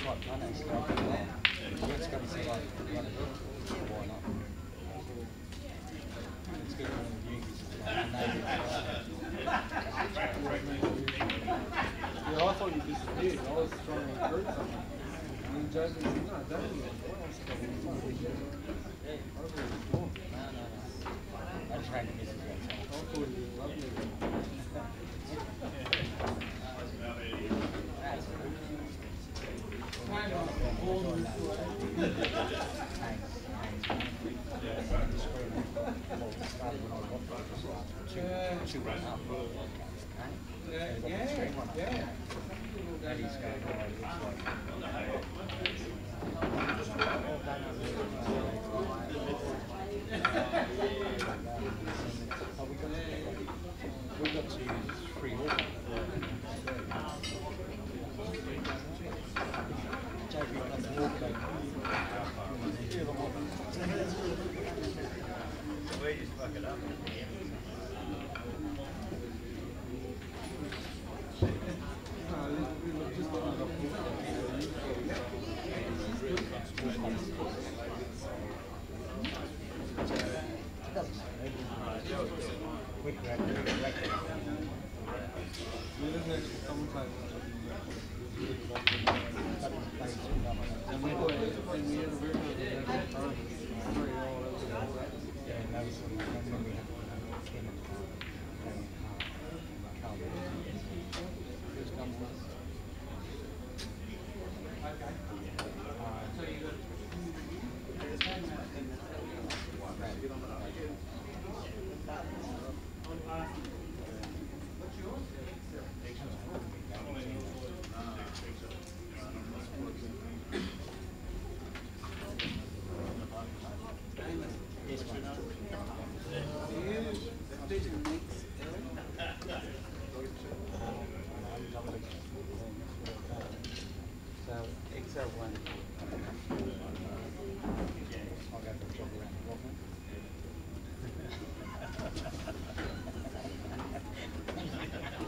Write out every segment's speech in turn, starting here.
quite fun actually. It's got to see like why not? It's good for the Bugleys. Yeah, I thought you disappeared. I was trying to recruit someone. And then Jason said, no, don't even. No. I just ran to Mrs. Watson. I thought you were lovely. We got to use free water. We just fuck it up.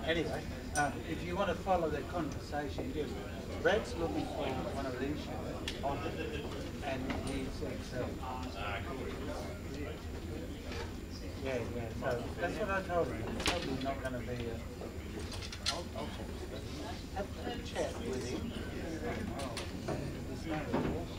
Anyway, if you want to follow the conversation, just Brad's looking for one of these and he's Excel. Yeah, so that's what I told him. It's probably not going to be a... I'll have a chat with him. There's no remorse.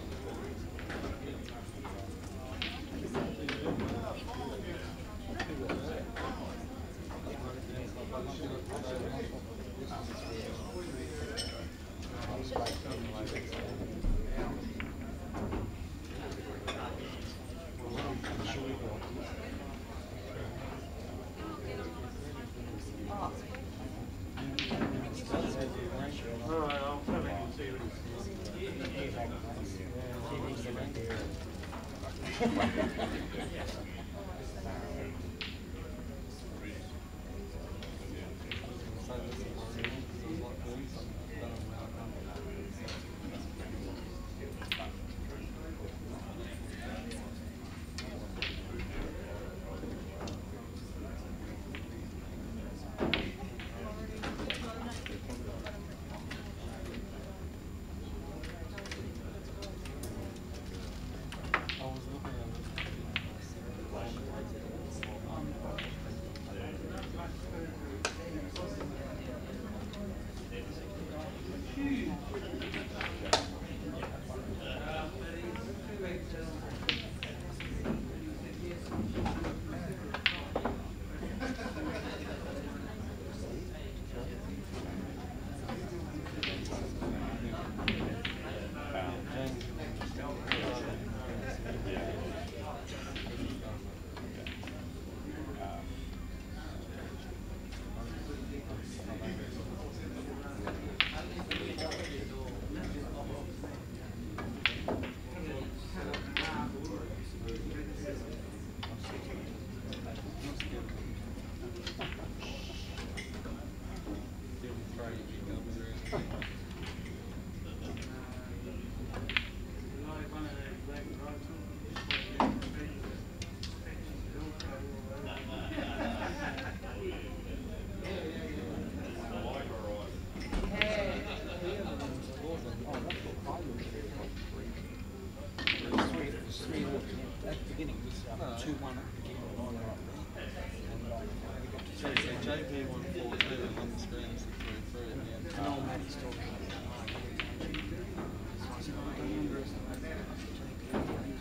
JP 142 and on the screen 633 at the end. And old Maddie's talking about that. So I said, oh, don't underestimate that.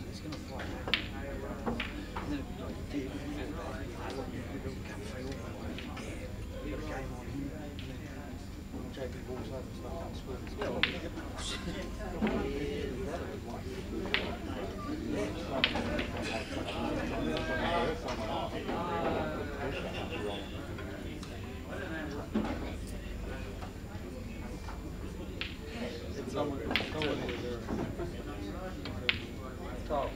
It's going to fly back. And then it'd be like, dead. We've got cafe all the way. We've got a game on him. And then JP walks over and starts scoring as well. Someone is there. Carl.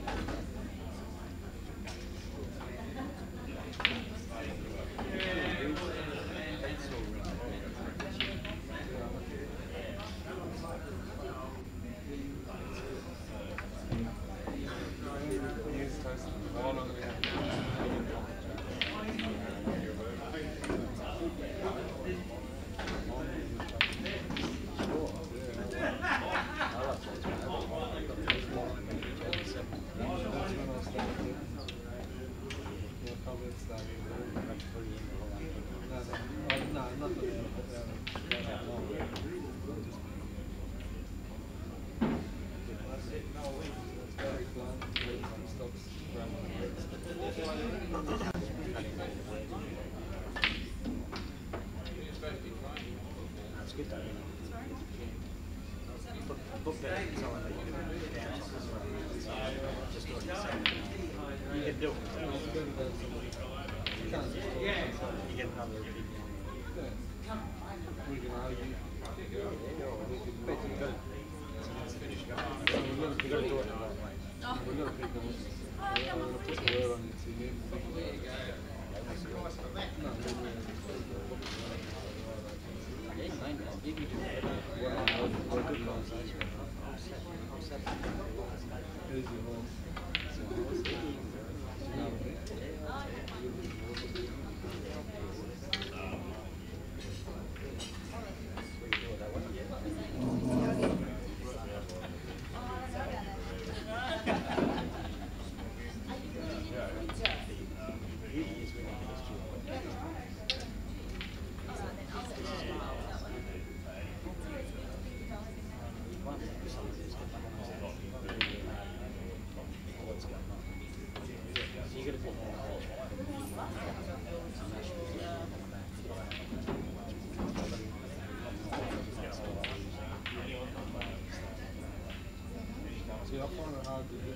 See, I find it hard to do.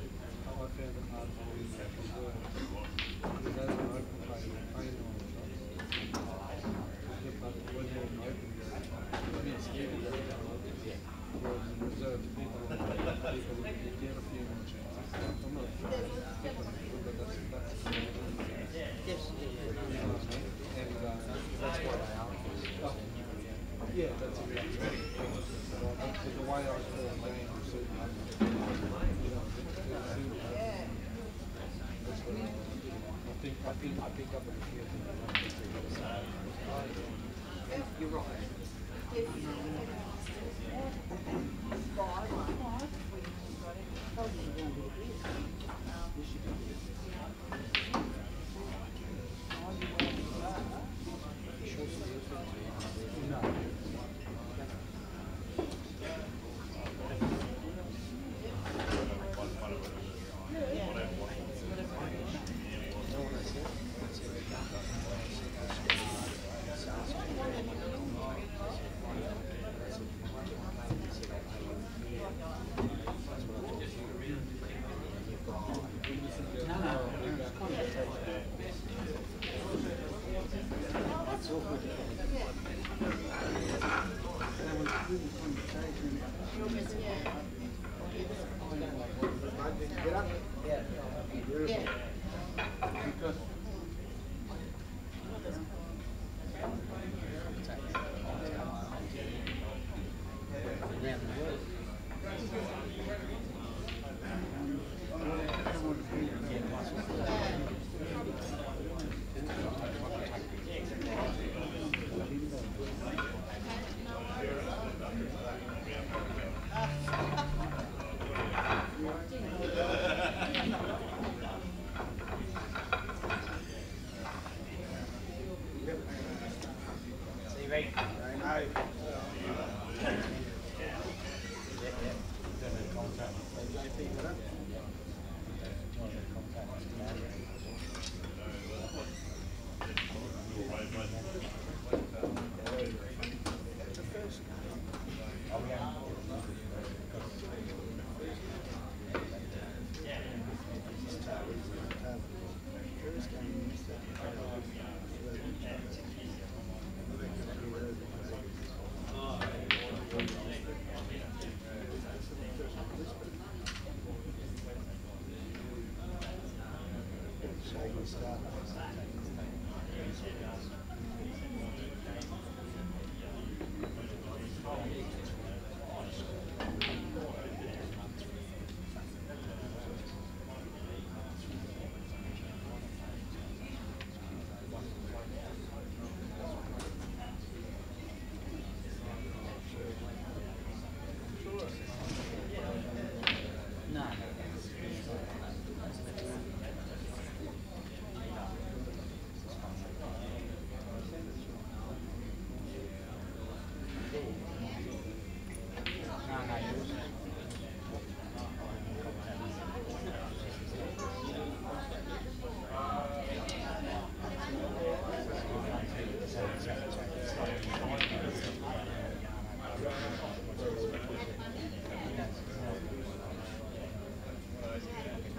I found it hard to do that from doing it. Because as an open play, you're paying on the shots. But when you're an open game, you're not scared of that. Whereas in reserve, people you get a few more chances. I'm not but that's Yes, and that's why they are. yeah, that's a big thing. But the way I play the game is certainly, I think up at the field. You're right.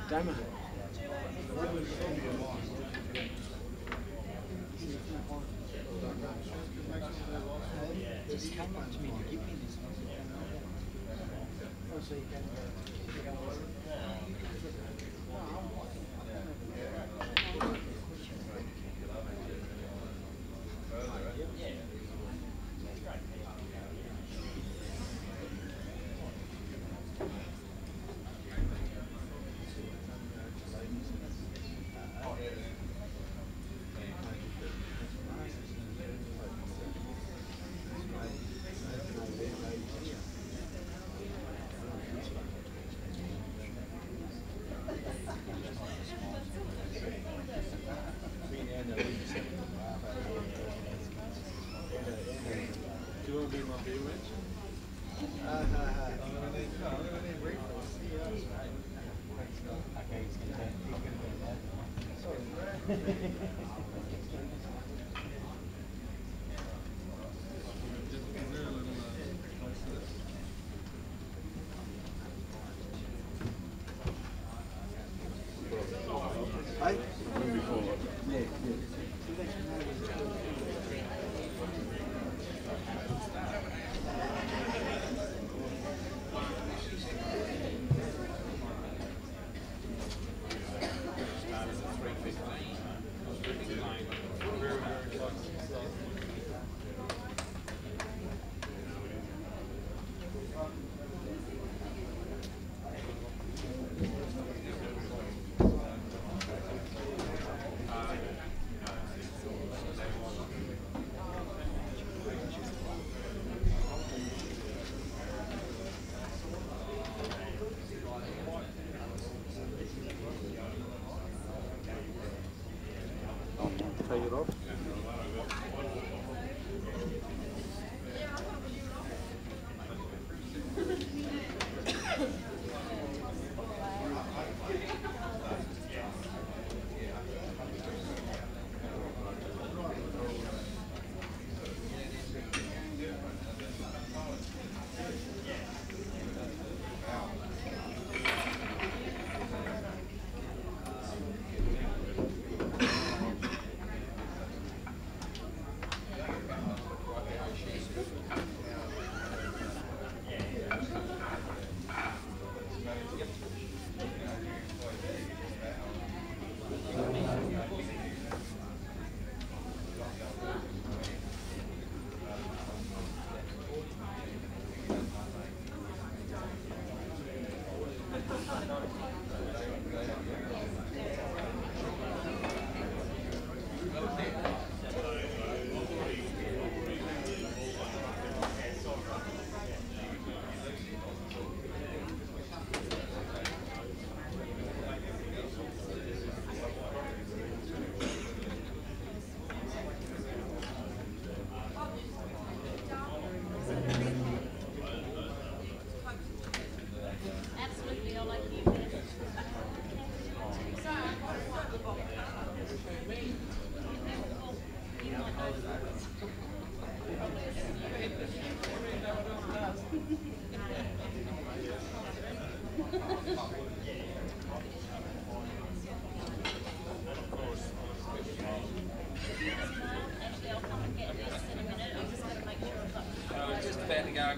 Damn it. Just come up to me to give me this. Oh, so you can. Take it off.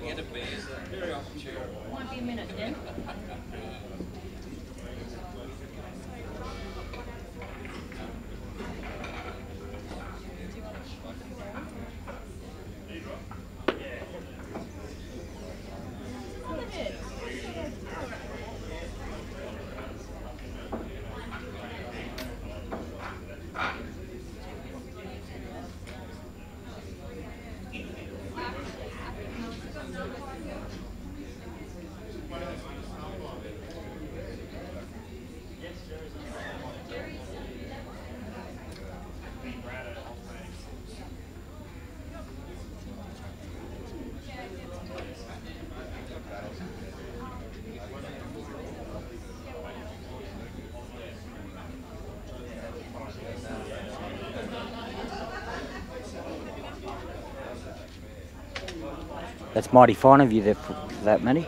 Get a beer. Very opportune. Might be a minute then. That's mighty fine of you there for that, Matty.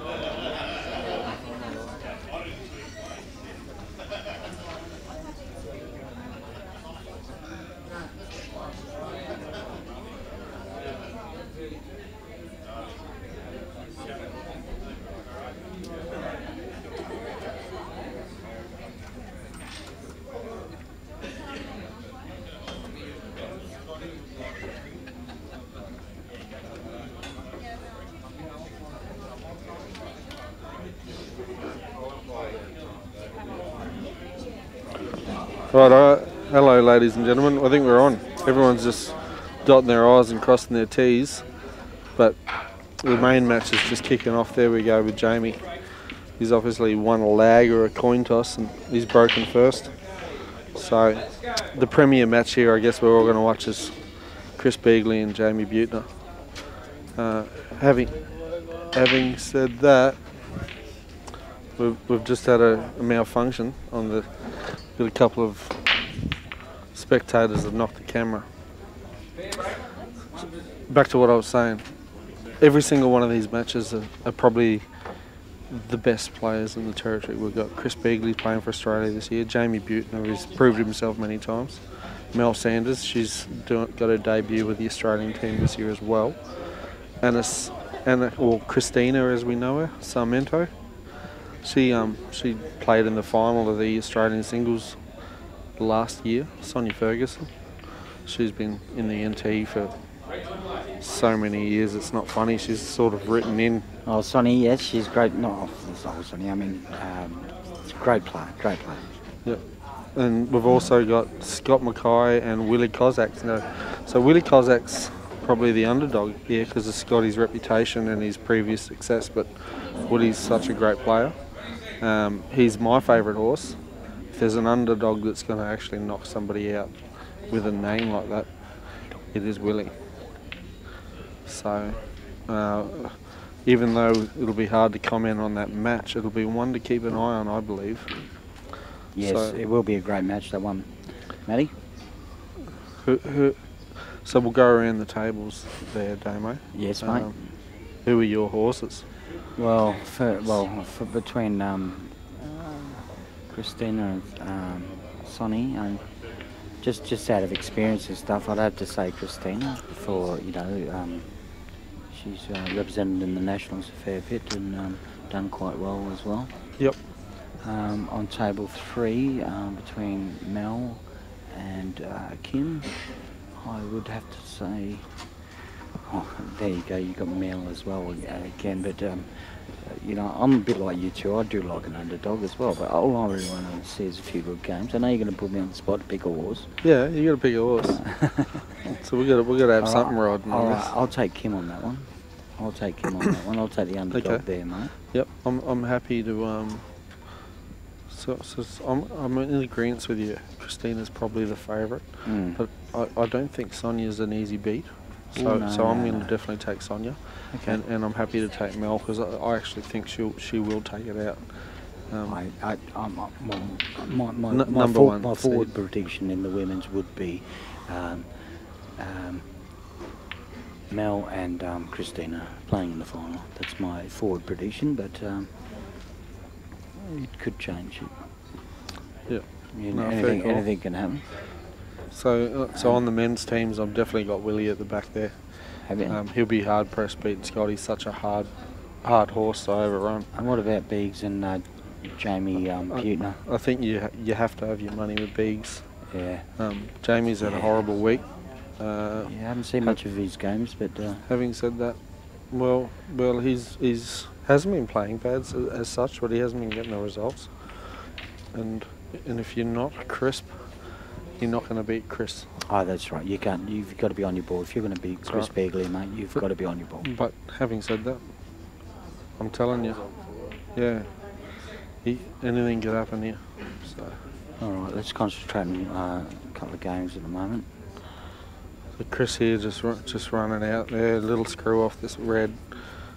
Right, hello ladies and gentlemen, I think we're on. Everyone's just dotting their I's and crossing their T's, but the main match is just kicking off. There we go with Jamie. He's obviously won a lag or a coin toss and he's broken first. So the premier match here, I guess we're all going to watch, is Chris Beagley and Jamie Beuttner. Having said that, we've just had a malfunction on the. Got a couple of spectators that knocked the camera. Back to what I was saying. Every single one of these matches are probably the best players in the territory. We've got Chris Beagley playing for Australia this year. Jamie Beuttner, who's proved himself many times. Mel Sanders, she's got her debut with the Australian team this year as well. Or Christina, as we know her, Sarmento. She played in the final of the Australian singles last year, Sonia Ferguson. She's been in the NT for so many years, it's not funny. She's sort of written in. Oh, Sonia, yes, she's great. No, it's not Sonia, I mean, it's a great player, great player. Yep. And we've also got Scott McKay and Willie Kossack. So Willie Kossack's probably the underdog here because of Scotty's reputation and his previous success, but Willie's such a great player. He's my favourite horse. If there's an underdog that's going to actually knock somebody out with a name like that, it is Willie. So, even though it'll be hard to comment on that match, it'll be one to keep an eye on, I believe. Yes, so, it will be a great match, that one. Matty? So we'll go around the tables there, Damo. Yes, mate. Who are your horses? Well, for between Christina and Sonia, and just out of experience and stuff, I'd have to say Christina. For she's represented in the Nationals a fair bit and done quite well as well. Yep. On table 3, between Mel and Kim, I would have to say. Oh, there you go. You got Mel as well again, but. I'm a bit like you two. I do like an underdog as well, but all I really want to see is a few good games. I know you're going to put me on the spot to pick a horse. Yeah, you got to pick a horse. So we got to have something riding on this. I'll take Kim on that one. I'll take the underdog there, mate. Yep, I'm happy to. So I'm in agreement with you. Christina's probably the favourite, but I don't think Sonia's an easy beat. So I'm going to definitely take Sonia, okay. and I'm happy to take Mel because I actually think she will take it out. My forward prediction in the women's would be Mel and Christina playing in the final. That's my forward prediction, but it could change. Yeah, anything can happen. So on the men's teams, I've definitely got Willie at the back there. Have you? He'll be hard pressed beating Scott. He's such a hard horse to overrun. And what about Biggs and Jamie Beuttner? I think you have to have your money with Biggs. Yeah. Jamie's had a horrible week. I haven't seen much of his games, but having said that, well, he's hasn't been playing bad as such, but he hasn't been getting the results. And if you're not crisp, you're not going to beat Chris. Oh, that's right. You can't. You've got to be on your ball. If you're going to beat Chris Beagley, mate, you've got to be on your ball. But having said that, I'm telling you, yeah, anything could happen here. So. All right, let's concentrate on a couple of games at the moment. So Chris here just running out there. A little screw off this red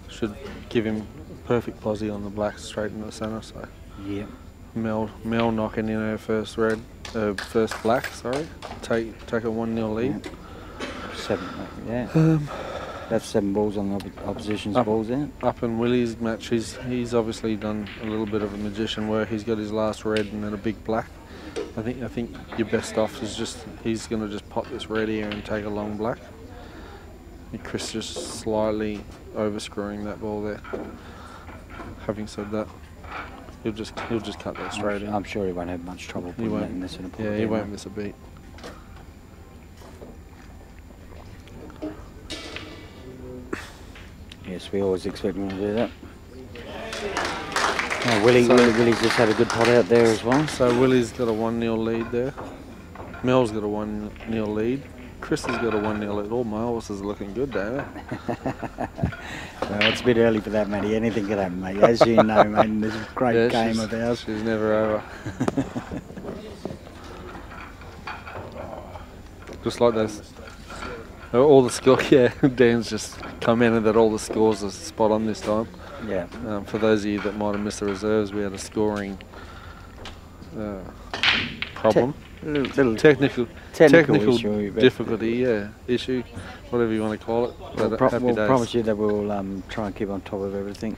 should give him a perfect posse on the black straight in the centre. So. Yeah. Mel knocking in her first black, sorry. Take a 1-0 lead. Yeah. 7, yeah. That's 7 balls on the opposition's balls out. Up in Willie's match, he's obviously done a little bit of a magician where he's got his last red and then a big black. I think your best off is he's going to just pop this red here and take a long black. And Chris just slightly overscrewing that ball there. Having said that, he'll just cut that straight in. I'm sure he won't have much trouble putting that in the centre pocket. Yeah, he won't miss a beat. Yes, we always expect him to do that. Oh, Willie's just had a good pot out there as well. So Willie's got a 1-0 lead there. Mel's got a 1-0 lead. Chris has got a 1-0 lead. All my horses are looking good, David. Well, it's a bit early for that, matey. Anything can happen, mate. As you know, mate, in this great game of ours. She's never over. Just like those. All the scores, yeah, Dan's just commented that all the scores are spot on this time. Yeah. For those of you that might have missed the reserves, we had a scoring problem. Little technical issue, difficulty, issue, whatever you want to call it. We'll, But happy we'll days. promise you that we'll try and keep on top of everything.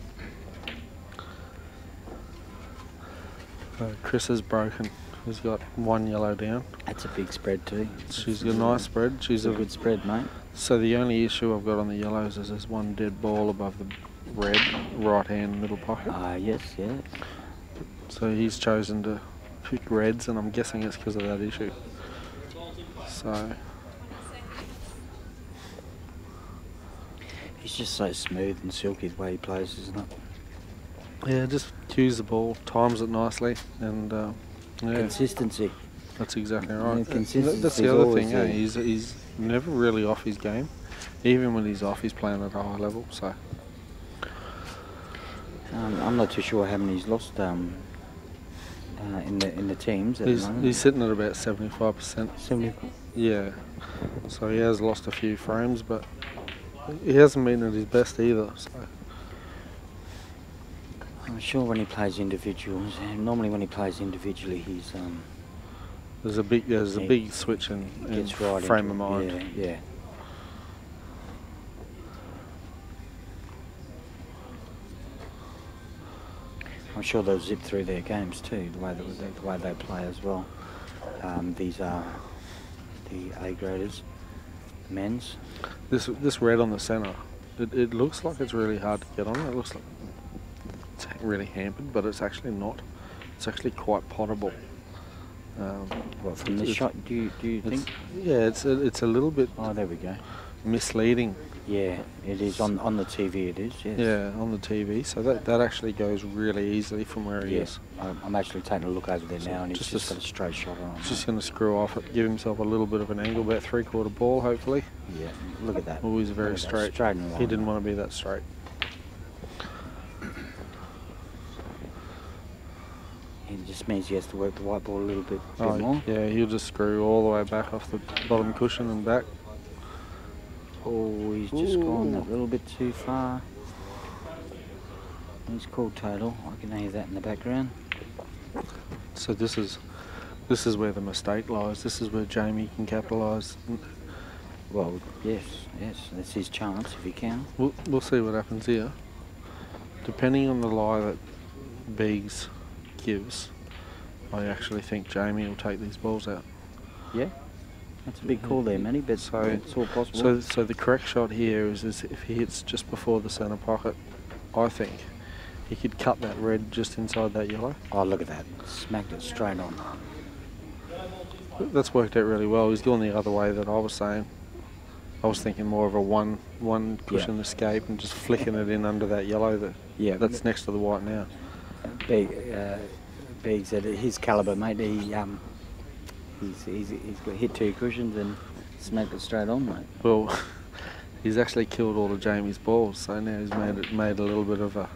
Chris is broken. He's got 1 yellow down. That's a big spread too. She's got a nice spread. She's a good spread, mate. So the only issue I've got on the yellows is there's one dead ball above the red, right hand middle pocket. Yes, yeah. So he's chosen to pick reds, and I'm guessing it's because of that issue. So he's just so smooth and silky the way he plays, isn't it? yeah, just cues the ball, times it nicely, and yeah, Consistency. that's exactly right. Yeah, consistency That's is the other always thing. Yeah, there. he's never really off his game. Even when he's off, he's playing at a high level. So I'm not too sure how many he's lost in the teams at the moment. he's sitting at about 75%. 70. Yeah, so he has lost a few frames, but he hasn't been at his best either. So I'm sure when he plays individuals, normally when he plays individually, he's there's a big switch in gets right frame into of it. mind. Yeah. I'm sure they'll zip through their games too, the way they play as well. These are the A graders, men's. This red on the centre, it looks like it's really hard to get on. It looks like it's really hampered, but it's actually not. It's actually quite potable. What, from this shot, do you think? Yeah, it's a little bit Oh, there we go. misleading. Yeah, it is on the TV. It is. Yes. Yeah, on the TV. So that actually goes really easily from where he is. I'm actually taking a look over there now, and he's just got a straight shot on. Just going to screw off it, give himself a little bit of an angle, about 3/4 ball, hopefully. Yeah, look at that. Oh, he's very Look at that, straight. straight and He line. didn't want to be that straight. It just means he has to work the white ball a little bit Oh, more. yeah, he'll just screw all the way back off the bottom cushion and back. Oh, he's just gone that little bit too far. He's called total. I can hear that in the background. So this is where the mistake lies. This is where Jamie can capitalise. Well, yes, that's his chance if he can. We'll see what happens here. Depending on the lie that Beags gives, I actually think Jamie will take these balls out. Yeah, that's a big call there, Manny, but So it's all possible. So the correct shot here is if he hits just before the centre pocket, I think he could cut that red just inside that yellow. Oh, look at that. Smacked it straight on. That's worked out really well. He's gone the other way that I was saying. I was thinking more of a one cushion escape and just flicking it in under that yellow that's next to the white now. Biggs at his calibre, mate. He's got hit 2 cushions and smacked it straight on, mate. Well, he's actually killed all of Jamie's balls, so now he's made a little bit of a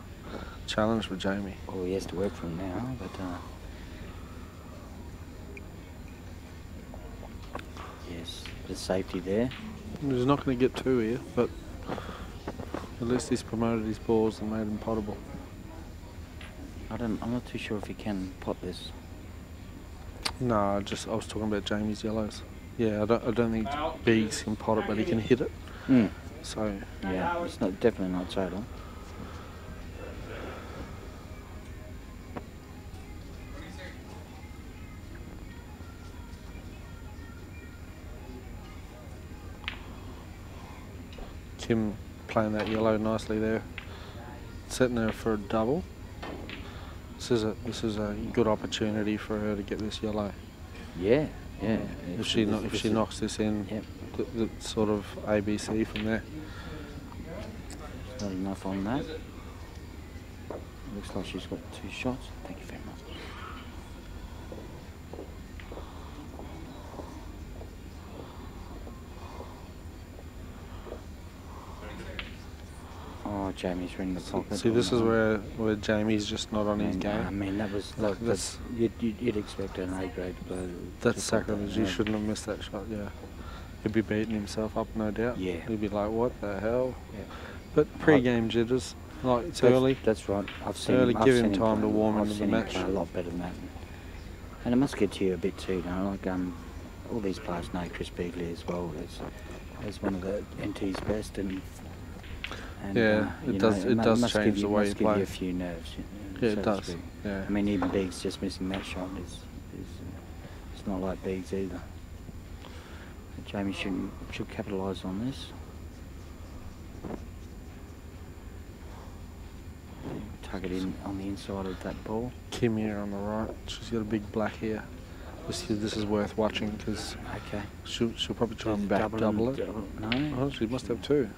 challenge for Jamie. Oh, he has to work for him now, but yes, the safety there. He's not going to get 2 here, but at least he's promoted his balls and made them potable. I'm not too sure if he can pot this. No, I was talking about Jamie's yellows. Yeah, I don't think Beags can pot it, but he can hit it. So yeah, it's not definitely not total. Kim playing that yellow nicely there, setting her for a double. This is a good opportunity for her to get this yellow. Yeah, yeah. If she knocks this in, yep. the sort of ABC from there. Not enough on that. Looks like she's got 2 shots. Thank you very much. Oh, Jamie's in the pocket. See, this is where Jamie's just not on his game. I mean, that's you'd expect an A grade blow. That's sacrilege. He shouldn't have missed that shot. Yeah, he'd be beating himself up, no doubt. Yeah, he'd be like, "What the hell?" Yeah. But pre-game jitters, like it's early. That's right. I've seen early. Give him seen time to warm I've into the seen him match. play a lot better than that. And it must get to you a bit too, you know. Like all these players know Chris Beagley as well as one of the NT's best, and yeah, it does change the way you play. Give you a few nerves. Yeah, it does. Yeah. I mean, even Biggs just missing that shot is it's not like Biggs either. But Jamie should capitalise on this. Tuck it in on the inside of that ball. Kim here on the right. She's got a big black hair. This is worth watching because she'll probably try and back double it. No, oh, she must have 2.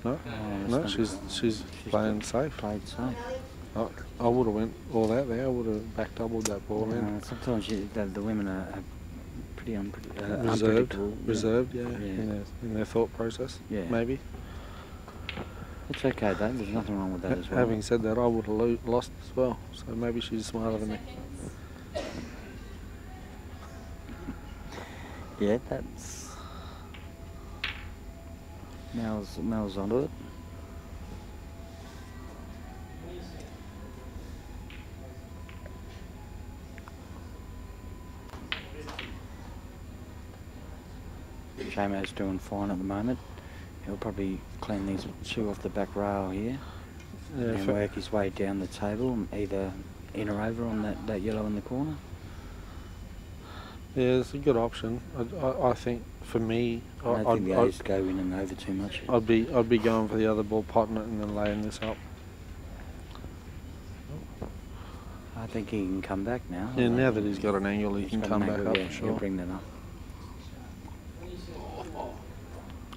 No, no, she's playing safe. Played safe. I would have went all out there. I would have back doubled that ball in. Sometimes the women are pretty unpredictable. Reserved, yeah. In their thought process. Yeah. Maybe. It's okay though. There's nothing wrong with that as well. Having said that, I would have lost as well. So maybe she's smarter than me. Yeah, that's Mel's onto it. Shamo's doing fine at the moment. He'll probably clean these 2 off the back rail here, and work his way down the table, either in or over on that yellow in the corner. Yeah, it's a good option. I think for me, I don't think the A's go in and over too much. I'd be going for the other ball, potting it, and then laying this up. I think he can come back now. Yeah, now that he's got an angle, he can come back up. Yeah, for sure. He'll bring that up.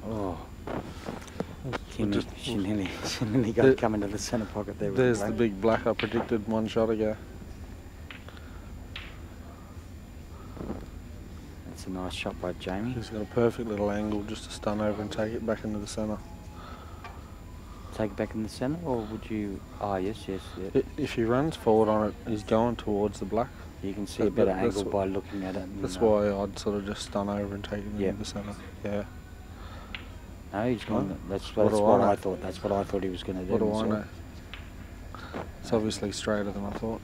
Oh, she nearly got to come into the centre pocket there. There's the big black I predicted 1 shot ago. That's a nice shot by Jamie. He's got a perfect little angle just to stun over and take it back into the centre. Take it back in the centre, or would you? Oh, yes. If he runs forward on it, he's going towards the black. You can see a better angle by looking at it. That's why I'd sort of just stun over and take it into the centre. Yeah. No, he's gone. That's what I thought. That's what I thought he was going to do. What do I know? It's obviously straighter than I thought.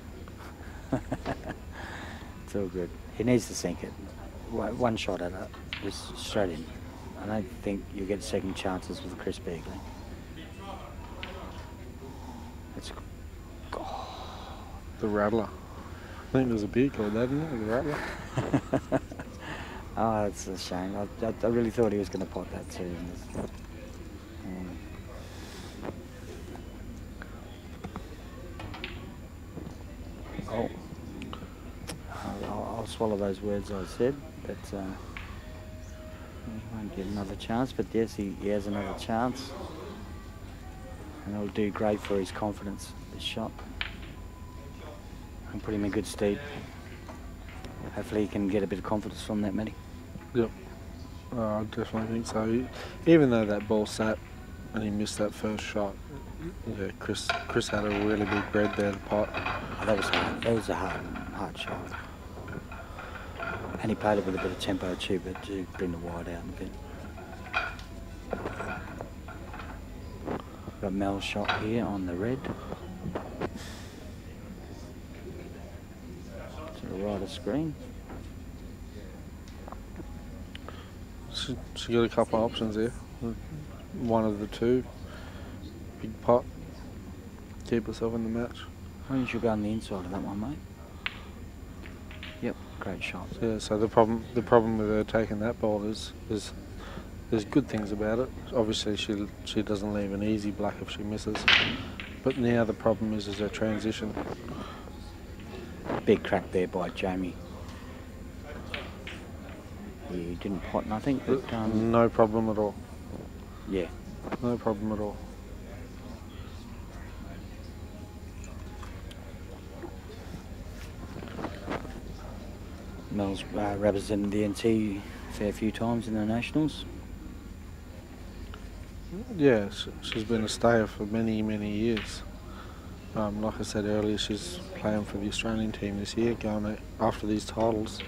It's all good. He needs to sink it. 1 shot at it, just straight in. I don't think you get second chances with Chris Beagley. It's the rattler. I think there's a beer called that, isn't it? The rattler. Oh, it's a shame. I really thought he was going to pot that too. Oh, I'll swallow those words I said, but he won't get another chance. But yes, he has another chance, and it'll do great for his confidence, this shot, and put him in good stead. Hopefully he can get a bit of confidence from that, Matty. Yep, I definitely think so. Even though that ball sat and he missed that first shot, yeah, Chris had a really big bread there to pot. Oh, that was hard. That was a hard shot. And he played it with a bit of tempo too, but to bring the wide out a bit. Got Mel's shot here on the red. To the right of screen. She got a couple of options here. one of the two. Big pot. Keep herself in the match. I think she'll go on the inside of that one, mate. Yep, great shot. Yeah, so the problem with her taking that ball is there's good things about it. Obviously, she doesn't leave an easy black if she misses. But now the problem is her transition. Big crack there by Jamie. Yeah, he didn't pot nothing, but No problem at all. yeah. No problem at all. Mel's represented the NT a fair few times in the Nationals. Yeah, she's been a stayer for many, many years. Like I said earlier, she's playing for the Australian team this year, going after these titles.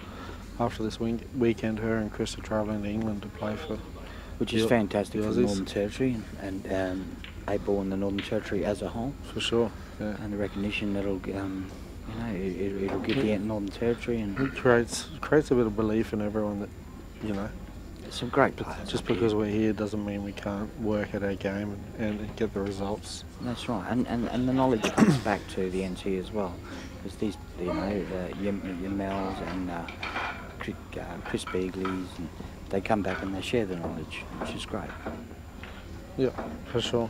After this weekend, her and Chris are travelling to England to play for... Which is fantastic for the Aussies. Northern Territory and 8-ball in the Northern Territory as a whole. For sure, yeah. And the recognition that'll, it'll give the Northern Territory and It creates a bit of belief in everyone that, you know, some great players. just because we're here doesn't mean we can't work at our game and get the results. That's right, and the knowledge comes back to the NT as well, because these, your Mels and Chris Beagleys, and they come back and they share the knowledge, which is great. Yeah, for sure.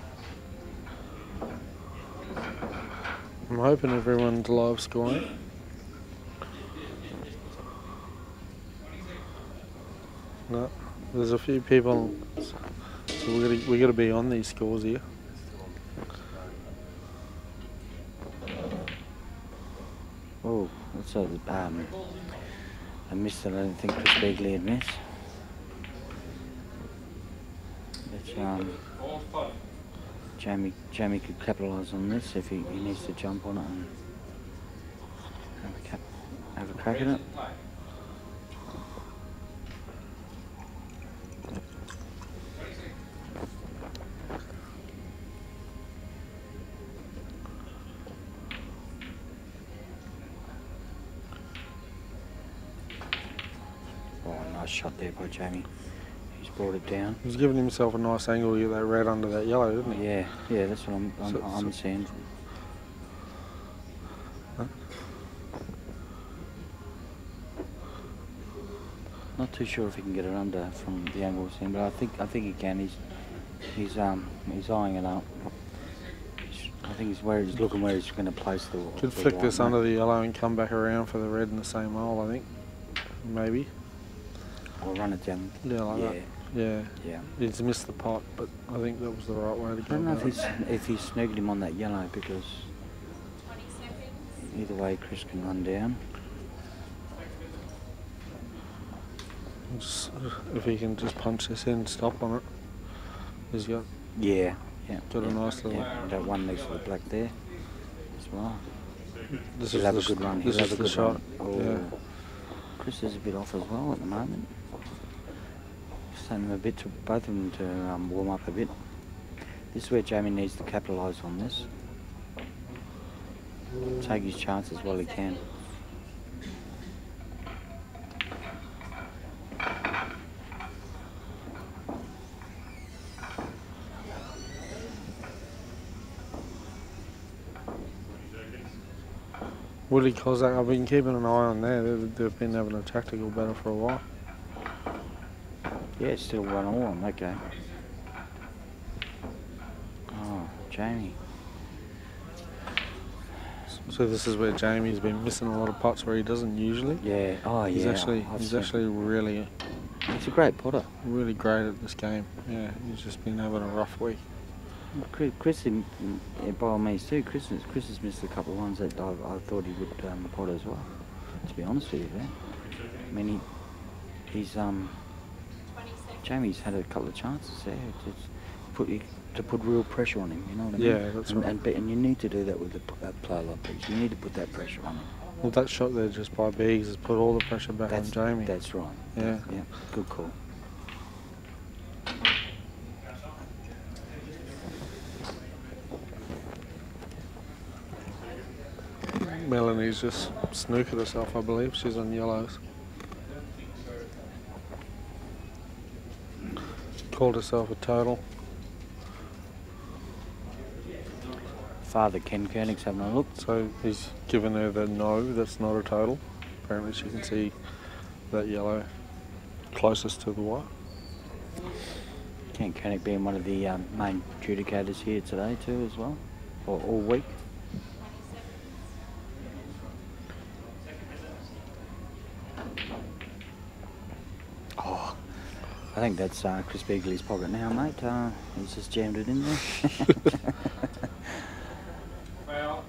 I'm hoping everyone's live scoring. No, there's a few people, so we got to be on these scores here. Oh, that's a miss that I don't think Chris Beagley had missed. But Jamie could capitalise on this if he needs to jump on it and have a crack at it. Oh, nice shot there by Jamie. He's brought it down. He's giving himself a nice angle to get that red under that yellow, didn't he? Yeah, that's what I'm seeing. Huh? Not too sure if he can get it under from the angle we're seeing, but I think he can. He's eyeing it up. I think he's looking where he's going to place the. Could flick this under the yellow and come back around for the red in the same hole, I think. Maybe. Or run it down. Yeah, like that. Yeah. Yeah. He's missed the pot, but I think that was the right way to I go. don't know about it. if he's snagged him on that yellow, because either way Chris can run down. If he can just punch this in, stop on it. He's got Yeah. got a nice little. Yeah, that one next to the black there as well. This He'll is have the a good run. This He'll is have a the good shot. run. Oh. Yeah. Chris is a bit off as well at the moment. Send them a bit to both of them to warm up a bit. This is where Jamie needs to capitalise on this. Take his chances while he can. Willie Kossack, I've been keeping an eye on there. They've been having a tactical battle for a while. Yeah, it's still 1-all on that game. Oh, Jamie. So this is where Jamie's been missing a lot of putts where he doesn't usually. Yeah. Oh, He's yeah. actually really He's a great putter. really great at this game. Yeah, he's just been having a rough week. Chris, by all means too. Chris has missed a couple of ones that I thought he would pot as well. To be honest with you, there. I mean, he's Jamie's had a couple of chances there to put real pressure on him. You know what I mean? Yeah, that's right. And you need to do that with a player like Beags. You need to put that pressure on him. Well, that shot there just by Beags has put all the pressure back on Jamie. That's right. Yeah. Yeah. Good call. Melanie's just snookered herself, I believe. She's on yellows. Called herself a total. Father Ken Koenig's having a look. So he's given her the no, that's not a total. Apparently she can see that yellow closest to the white. Ken Koenig being one of the main adjudicators here today too as well, or all week. Oh, I think that's Chris Beagley's pocket now, mate. He's just jammed it in there. Foul.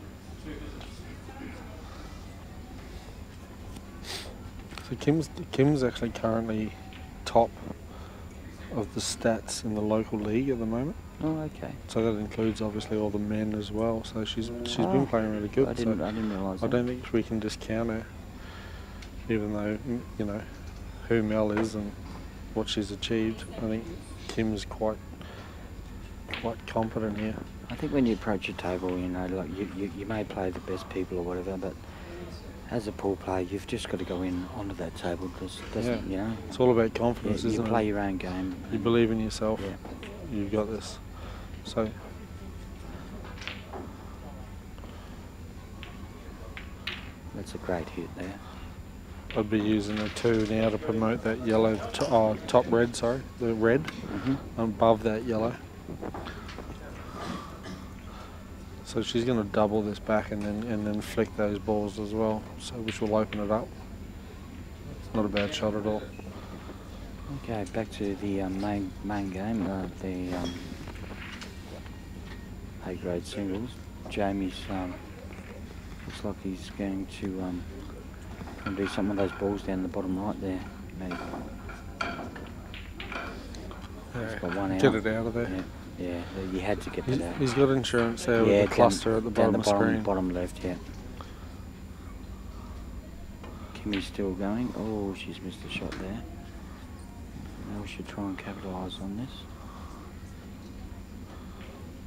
So Kim's actually currently top of the stats in the local league at the moment. Oh, okay. So that includes obviously all the men as well. So she's been playing really good. I didn't realise I that. don't think we can discount her, even though you know who Mel is and what she's achieved. I think Kim's quite competent here. I think when you approach a table, you know, like you may play the best people or whatever, but as a pool player, you've just got to go in onto that table because you know. It's all about confidence, You isn't play it? your own game. You believe in yourself. Yeah. You've got this. So That's a great hit there. I'd be using a 2 now to promote that yellow, top red, sorry, the red above that yellow. So she's going to double this back and then flick those balls as well, so which will open it up. It's not a bad shot at all. Okay, back to the main game, the A-grade singles. Jamie's looks like he's going to do some of those balls down the bottom right there. Maybe. He's got one out. Get it out of there. Yeah, you had to get that out. He's got insurance there with the cluster at the bottom of the screen. Bottom left, yeah. Kimmy's still going. Oh, she's missed a shot there. Now we should try and capitalise on this.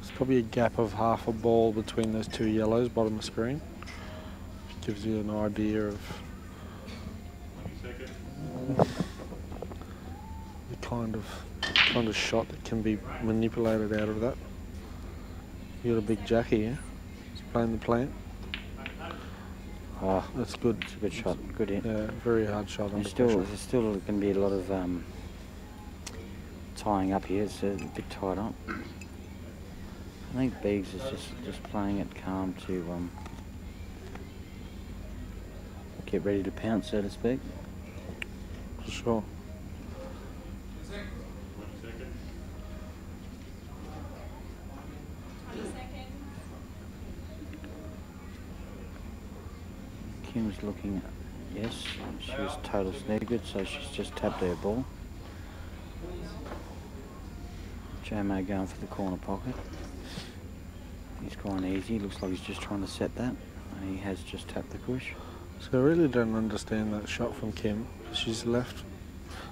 There's probably a gap of half a ball between those two yellows, bottom of the screen. Gives you an idea of the kind of shot that can be manipulated out of that. You got a big jack here. He's playing the plant. Oh, that's good. It's a good shot. Good hit. Yeah, very hard shot. There's still going to be a lot of tying up here. It's a bit tied up. I think Beegs is just playing it calm to get ready to pounce, so to speak. For sure. Kim's looking, yes, she was total snookered, so she's just tapped her ball. J-Mo going for the corner pocket. He's gone easy, looks like he's just trying to set that. And he has just tapped the push. So I really don't understand that shot from Kim. She's left,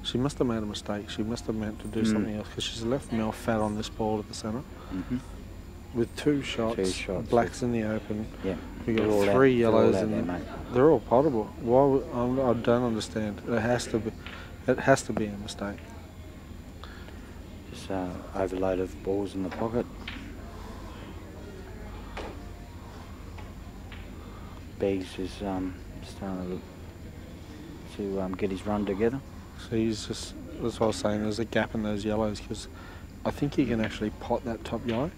she must have made a mistake. She must have meant to do something else because she's left Mel fat on this ball at the centre. With two shots, blacks in the open. Yeah. We got three yellows and they're all potable. Why? I don't understand. It has to be a mistake. Just overload of balls in the pocket. Bees is starting to get his run together. So he's just, that's what I was saying, there's a gap in those yellows because I think he can actually pot that top yellow.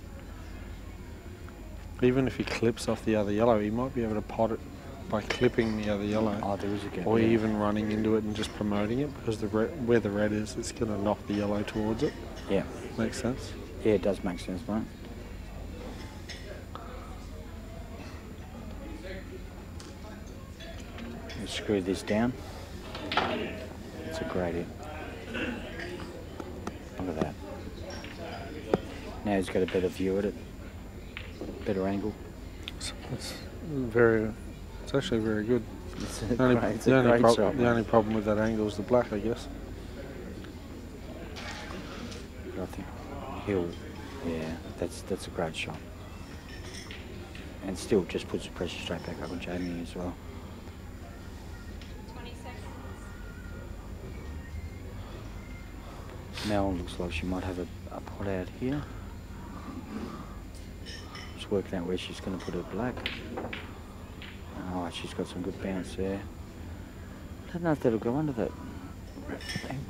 Even if he clips off the other yellow, he might be able to pot it by clipping the other yellow. Oh, there is a gap. Or even running into it and just promoting it because where the red is, it's going to knock the yellow towards it. Yeah. Makes sense? Yeah, it does make sense, mate. Let's screw this down. It's a great hit. Look at that. Now he's got a better view at it. Better angle. It's actually very good. It's a The only great shot. the only problem with that angle is the black, I guess. I think he'll, yeah, that's a great shot. And still just puts the pressure straight back up on Jamie as well. 20 seconds. Mel looks like she might have a pot out here. just working out where she's going to put her black. Oh, she's got some good bounce there. I don't know if that'll go under that.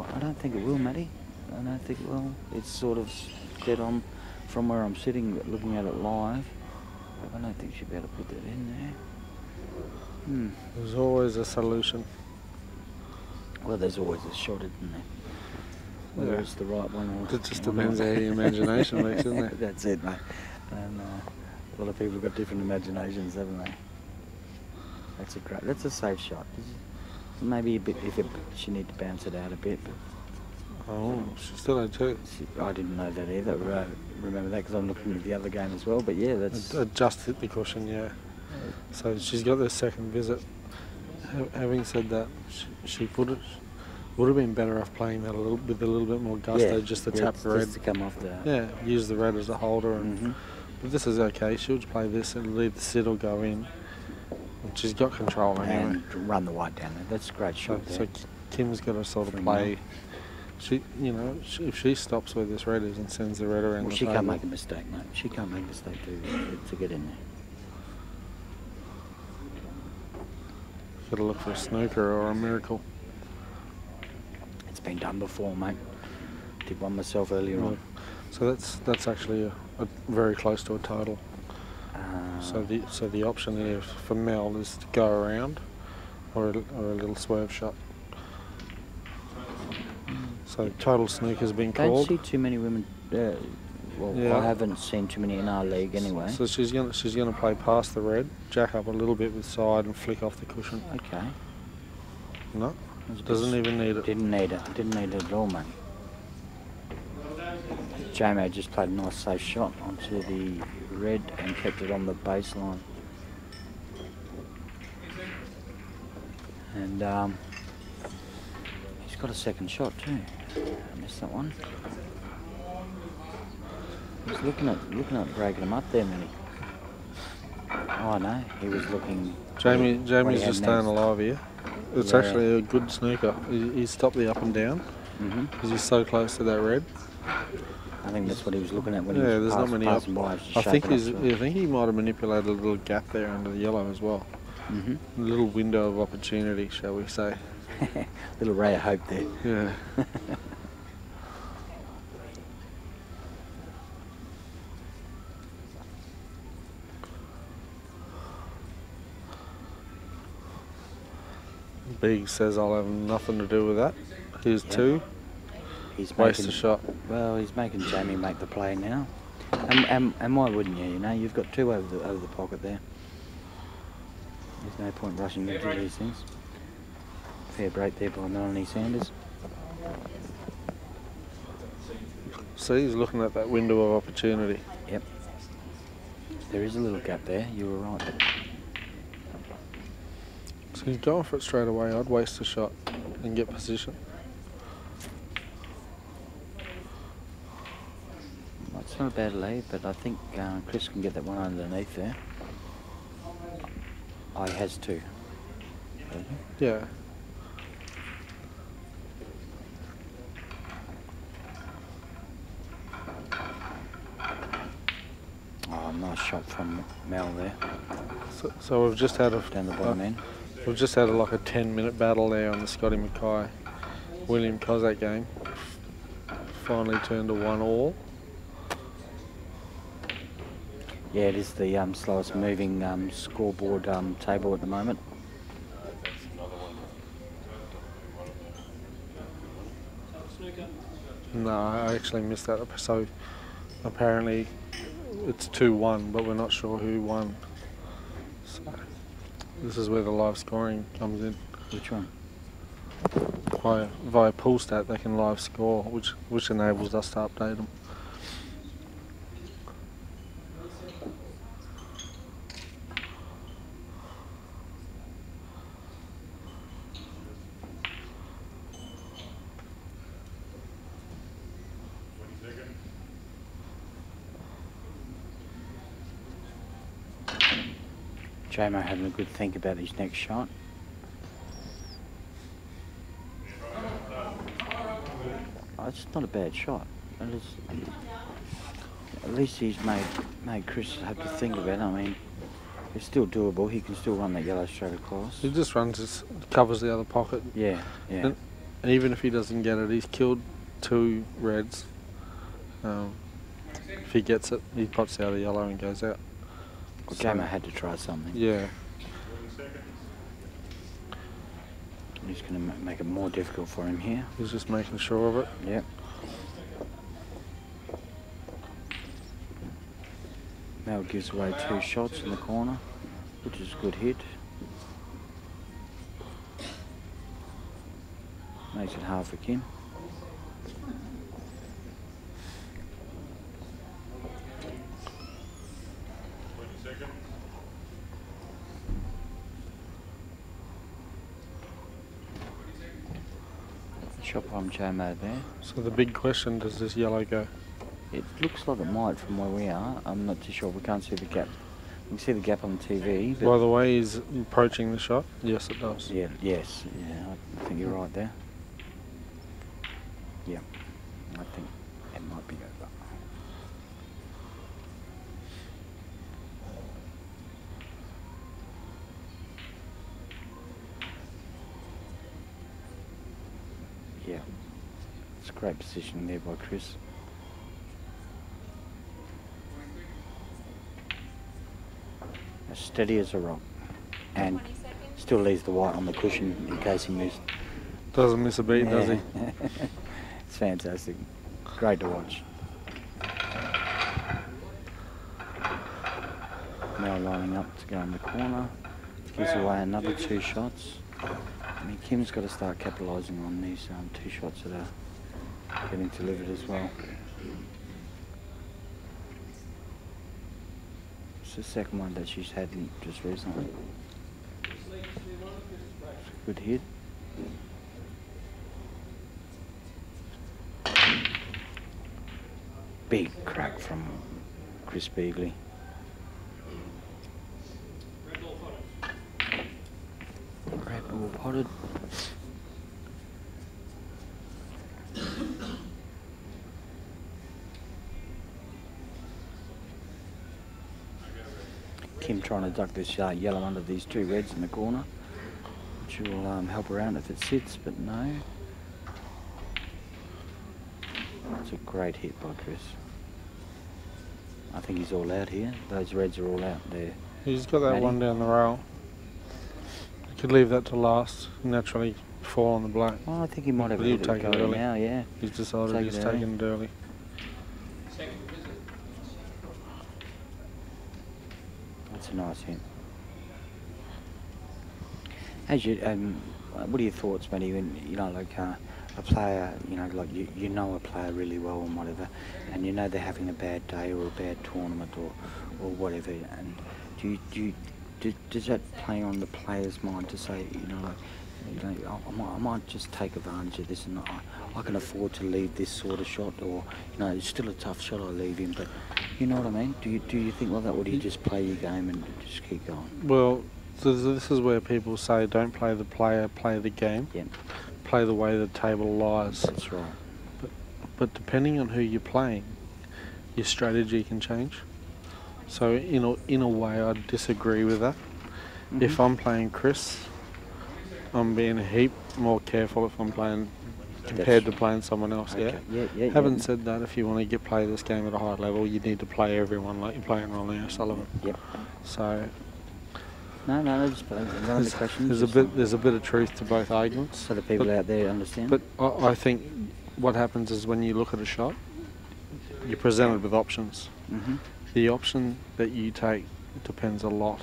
I don't think it will, Matty. I don't think it will. It's sort of dead on from where I'm sitting, looking at it live. I don't think she'll be able to put that in there. There's always a solution. Well, there's always a shot, isn't there? Whether it's the right one or... It just depends how your imagination works, isn't it? That's it, mate. And a lot of people have got different imaginations, haven't they? That's a safe shot. Maybe a bit, she need to bounce it out a bit. But Oh, she still had two. I didn't know that either. Remember that because I'm looking at the other game as well. But yeah, that's... It just hit the cushion, yeah. So she's got the second visit. Having said that, she would have been better off playing that with a little bit more gusto, just to tap the red. Just to come off the... Yeah, use the red as a holder. But this is okay. She'll just play this and leave the sit or go in. And she's got control anyway. And run the white down there. That's a great shot there. So Kim's got to sort of play... if she stops where this red is and sends the red around the she table... can't make a mistake, mate. She can't make a mistake to get in there. Got to look for a snooker or a miracle. It's been done before, mate. Did one myself earlier on. So that's actually a very close to a total. So the option here for Mel is to go around or a little swerve shot. So total snooker's been called. Don't see too many women. I haven't seen too many in our league anyway. So she's gonna play past the red, jack up a little bit with side, and flick off the cushion. Okay. No, doesn't even need it. Didn't need it at all, mate. Jamo just played a nice safe shot onto the red and kept it on the baseline. And he's got a second shot too. I missed that one. He's looking at breaking him up there, Minnie. Oh no, he was looking... Jamie's just staying alive here. It's actually a good snooker. He stopped the up and down because he's so close to that red. I think that's what he was looking at when he was there's not many passing by. I think he might have manipulated a little gap there under the yellow as well. A little window of opportunity, shall we say. Little ray of hope there. Yeah. Big says I'll have nothing to do with that. Here's two. He's waste a shot. Well, he's making Jamie make the play now. And why wouldn't you? You know, you've got two over the pocket there. There's no point rushing into these things. Fair break there by Melanie Sanders. See, he's looking at that window of opportunity. Yep. There is a little gap there. You were right. So he's going for it straight away. I'd waste a shot and get position. Well, it's not a bad lead, but I think Chris can get that one underneath there. Oh, he has two. Yeah. Oh, nice shot from Mel there. So we've just had down the bottom end. We've just had like a 10-minute battle there on the Scotty McKay William Kossack game. Finally turned to 1-1. Yeah, it is the slowest moving scoreboard table at the moment. No, I actually missed that. So apparently it's 2-1, but we're not sure who won. So this is where the live scoring comes in. Which one? Via pool stat, they can live score, which enables us to update them. Jamo having a good think about his next shot. Oh, it's not a bad shot. at least he's made Chris have to think about it. I mean, it's still doable. He can still run that yellow straight across. He just covers the other pocket. Yeah, yeah. And even if he doesn't get it, he's killed 2 reds. If he gets it, he pots the other yellow and goes out. Well, Gamer had to try something. Yeah. He's going to make it more difficult for him here. He's just making sure of it. Yep. Mel gives away 2 shots in the corner, which is a good hit. Makes it hard for Kim. Shot bomb JMO there. So the big question, does this yellow go? It looks like it might from where we are. I'm not too sure. We can't see the gap. We can see the gap on the TV. But By the way he's approaching the shot, yes it does. yeah, yes, yeah. I think you're right there. Yeah, I think it might be over. Yeah, it's a great positioning there by Chris. As steady as a rock, and still leaves the white on the cushion in case he missed. Doesn't miss a beat, does he? It's fantastic. Great to watch. Now lining up to go in the corner. Gives away another 2 shots. I mean, Kim's got to start capitalising on these 2 shots that are getting delivered as well. It's the second one that she's had just recently. Good hit. Big crack from Chris Beagley. Red ball potted. Kim trying to duck this yellow under these 2 reds in the corner, which will help her out if it sits, but no. It's a great hit by Chris. I think he's all out here. Those reds are all out there. He's got that Maddie. one down the rail. You could leave that to last, naturally fall on the black. Well, I think he might have But a he'll bit of take it go early. now, yeah. He's decided Take he's it early. taking it early. That's a nice hit. As you, what are your thoughts, Matty, when, you know, like a player, you know, like you know a player really well and whatever, and you know they're having a bad day or a bad tournament or whatever, and does that play on the player's mind to say, I might just take advantage of this, and I can afford to leave this sort of shot, or it's still a tough shot, I leave him, but you know what I mean? Do you think like that, or do you just play your game and just keep going? Well, so this is where people say don't play the player, play the game. Yeah, Play the way the table lies. that's right. But depending on who you're playing, your strategy can change. So in a way, I disagree with that. Mm-hmm. If I'm playing Chris, I'm being a heap more careful if I'm playing compared to playing someone else. Okay. Yeah. Having said that, if you want to play this game at a high level, you need to play everyone like you're playing Ronnie O'Sullivan. Yep. So No, just another question. there's a bit of truth to both arguments. So the people out there understand. But I think what happens is when you look at a shot, you're presented with options. Mm-hmm. The option that you take depends a lot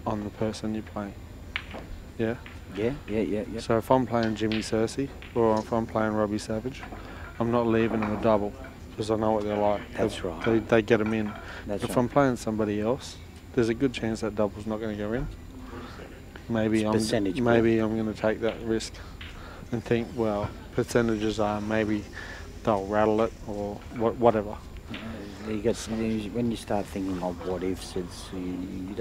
on the person you're playing. Yeah? Yeah. So if I'm playing Jimmy Cersei or if I'm playing Robbie Savage, I'm not leaving them a double because I know what they're like. That's right. They get them in. That's if right. I'm playing somebody else, there's a good chance that double's not going to go in. Maybe It's I'm percentage, going to take that risk and think, well, percentages are maybe they'll rattle it or whatever. When you start thinking of what ifs, it's you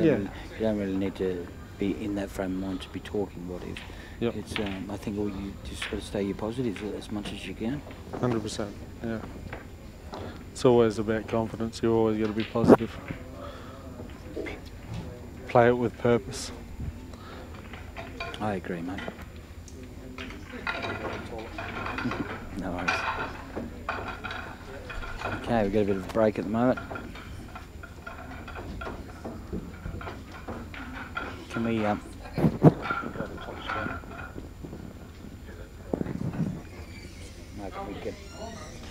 don't really need to be in that frame of mind to be talking what if. Yep. It's I think you just got to stay your positive as much as you can. 100%. Yeah. It's always about confidence. You always got to be positive. Play it with purpose. I agree, mate. No worries. Okay, we've got a bit of a break at the moment. Can we, no, can we get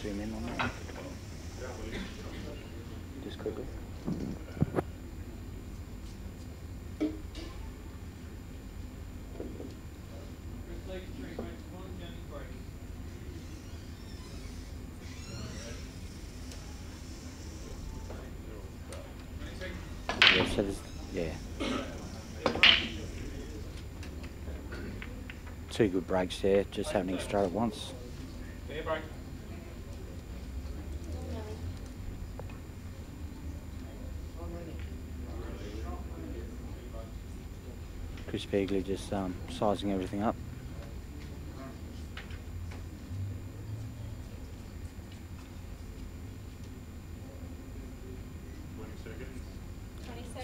zoom in on that? Just quickly. Yeah, so there's, yeah. Two good breaks there, just happening straight at once. Chris Beagley just sizing everything up.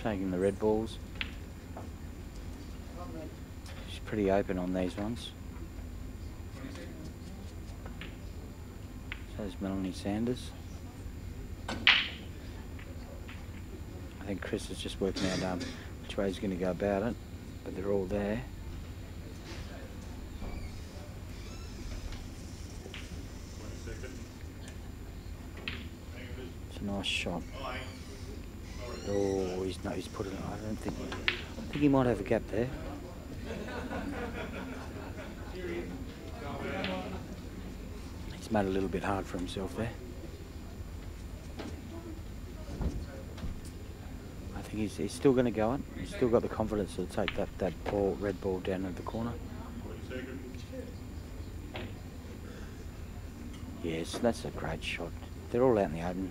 Taking the red balls. She's pretty open on these ones. So is Melanie Sanders. I think Chris is just working out which way he's going to go about it, but they're all there. It's a nice shot. Oh, he's put it. I think he might have a gap there. He's made it a little bit hard for himself there. I think he's still going to go it. He's still got the confidence to take that red ball down at the corner. Yes, that's a great shot. They're all out in the open.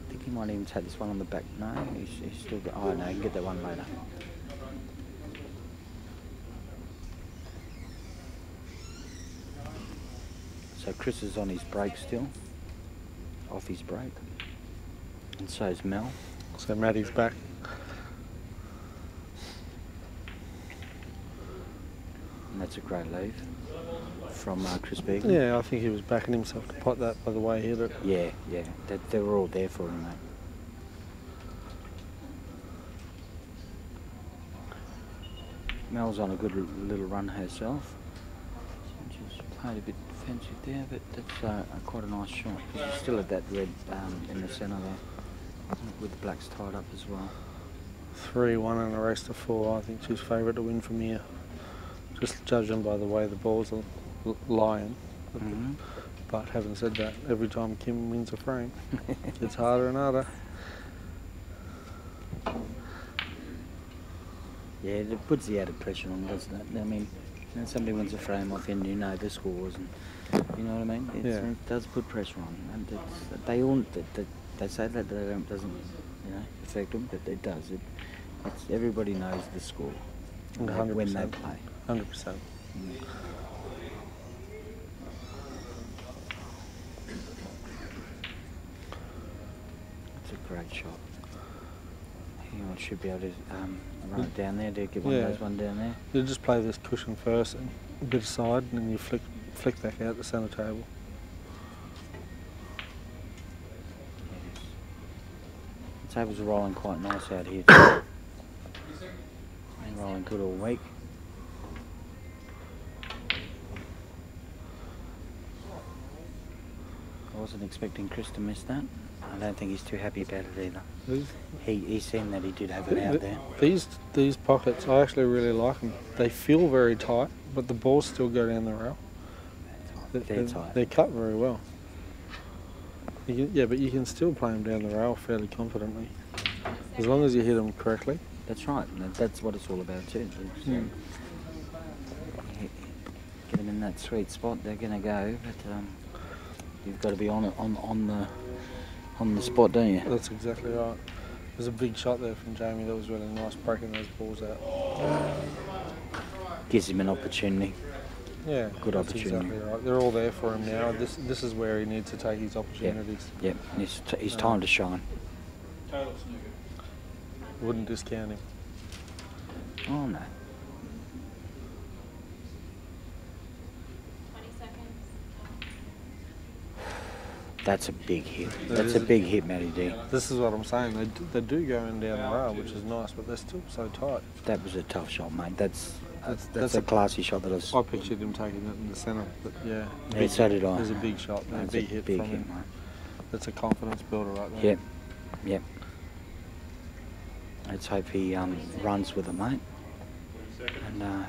I think he might even take this one on the back. No, he's still got. Oh no, he can get that one later. So Chris is on his break still, off his break, and so is Mel. So Maddie's back. And that's a great leave from Chris Beagley. Yeah, I think he was backing himself to pot that by the way he hit it. Yeah, they were all there for him, mate. Mel's on a good little run herself. She's played a bit defensive there, but that's quite a nice shot. She's still at that red in the centre there, with the blacks tied up as well. 3-1 and a race to 4. I think she's favourite to win from here. Just judging by the way the balls are lying. Mm-hmm. But having said that, every time Kim wins a frame, it's harder and harder. Yeah, it puts the added pressure on, doesn't it? I mean, when somebody wins a frame off and you know the scores, and you know what I mean? It does put pressure on, and they say that it doesn't, affect them, but it does. Everybody knows the score 100%. when they play. 100%. It's a great shot. I should be able to run it down there. Do get one of those one down there. You just play this cushion first, and a bit aside, and then you flick back out the centre table. Yes. The tables are rolling quite nice out here too. Been rolling good all week. I wasn't expecting Chris to miss that. I don't think he's too happy about it either. He's seen that he did have it out there. These pockets, I actually really like them. They feel very tight, but the balls still go down the rail. They're tight. They're cut very well. But you can still play them down the rail fairly confidently, as long as you hit them correctly. That's right. That's what it's all about too. Get them in that sweet spot. They're going to go, but you've got to be on the spot, don't you? That's exactly right. There's a big shot there from Jamie that was really nice, breaking those balls out. Gives him an opportunity. Yeah, good that's opportunity. exactly right. They're all there for him now. This is where he needs to take his opportunities. Yep, it's time to shine. Wouldn't discount him. Oh no. 20 seconds. That's a big hit. That That's is a big hit, Matty D. This is what I'm saying. They do go in down the rail, which is nice, but they're still so tight. That was a tough shot, mate. That's That's a a- classy shot that I pictured him taking it in the centre, but yeah. Yeah, so did I. There's a big shot, a That's big a hit big from hit, him. mate. That's a confidence builder right there. Yep, yep. Let's hope he runs with it, mate, and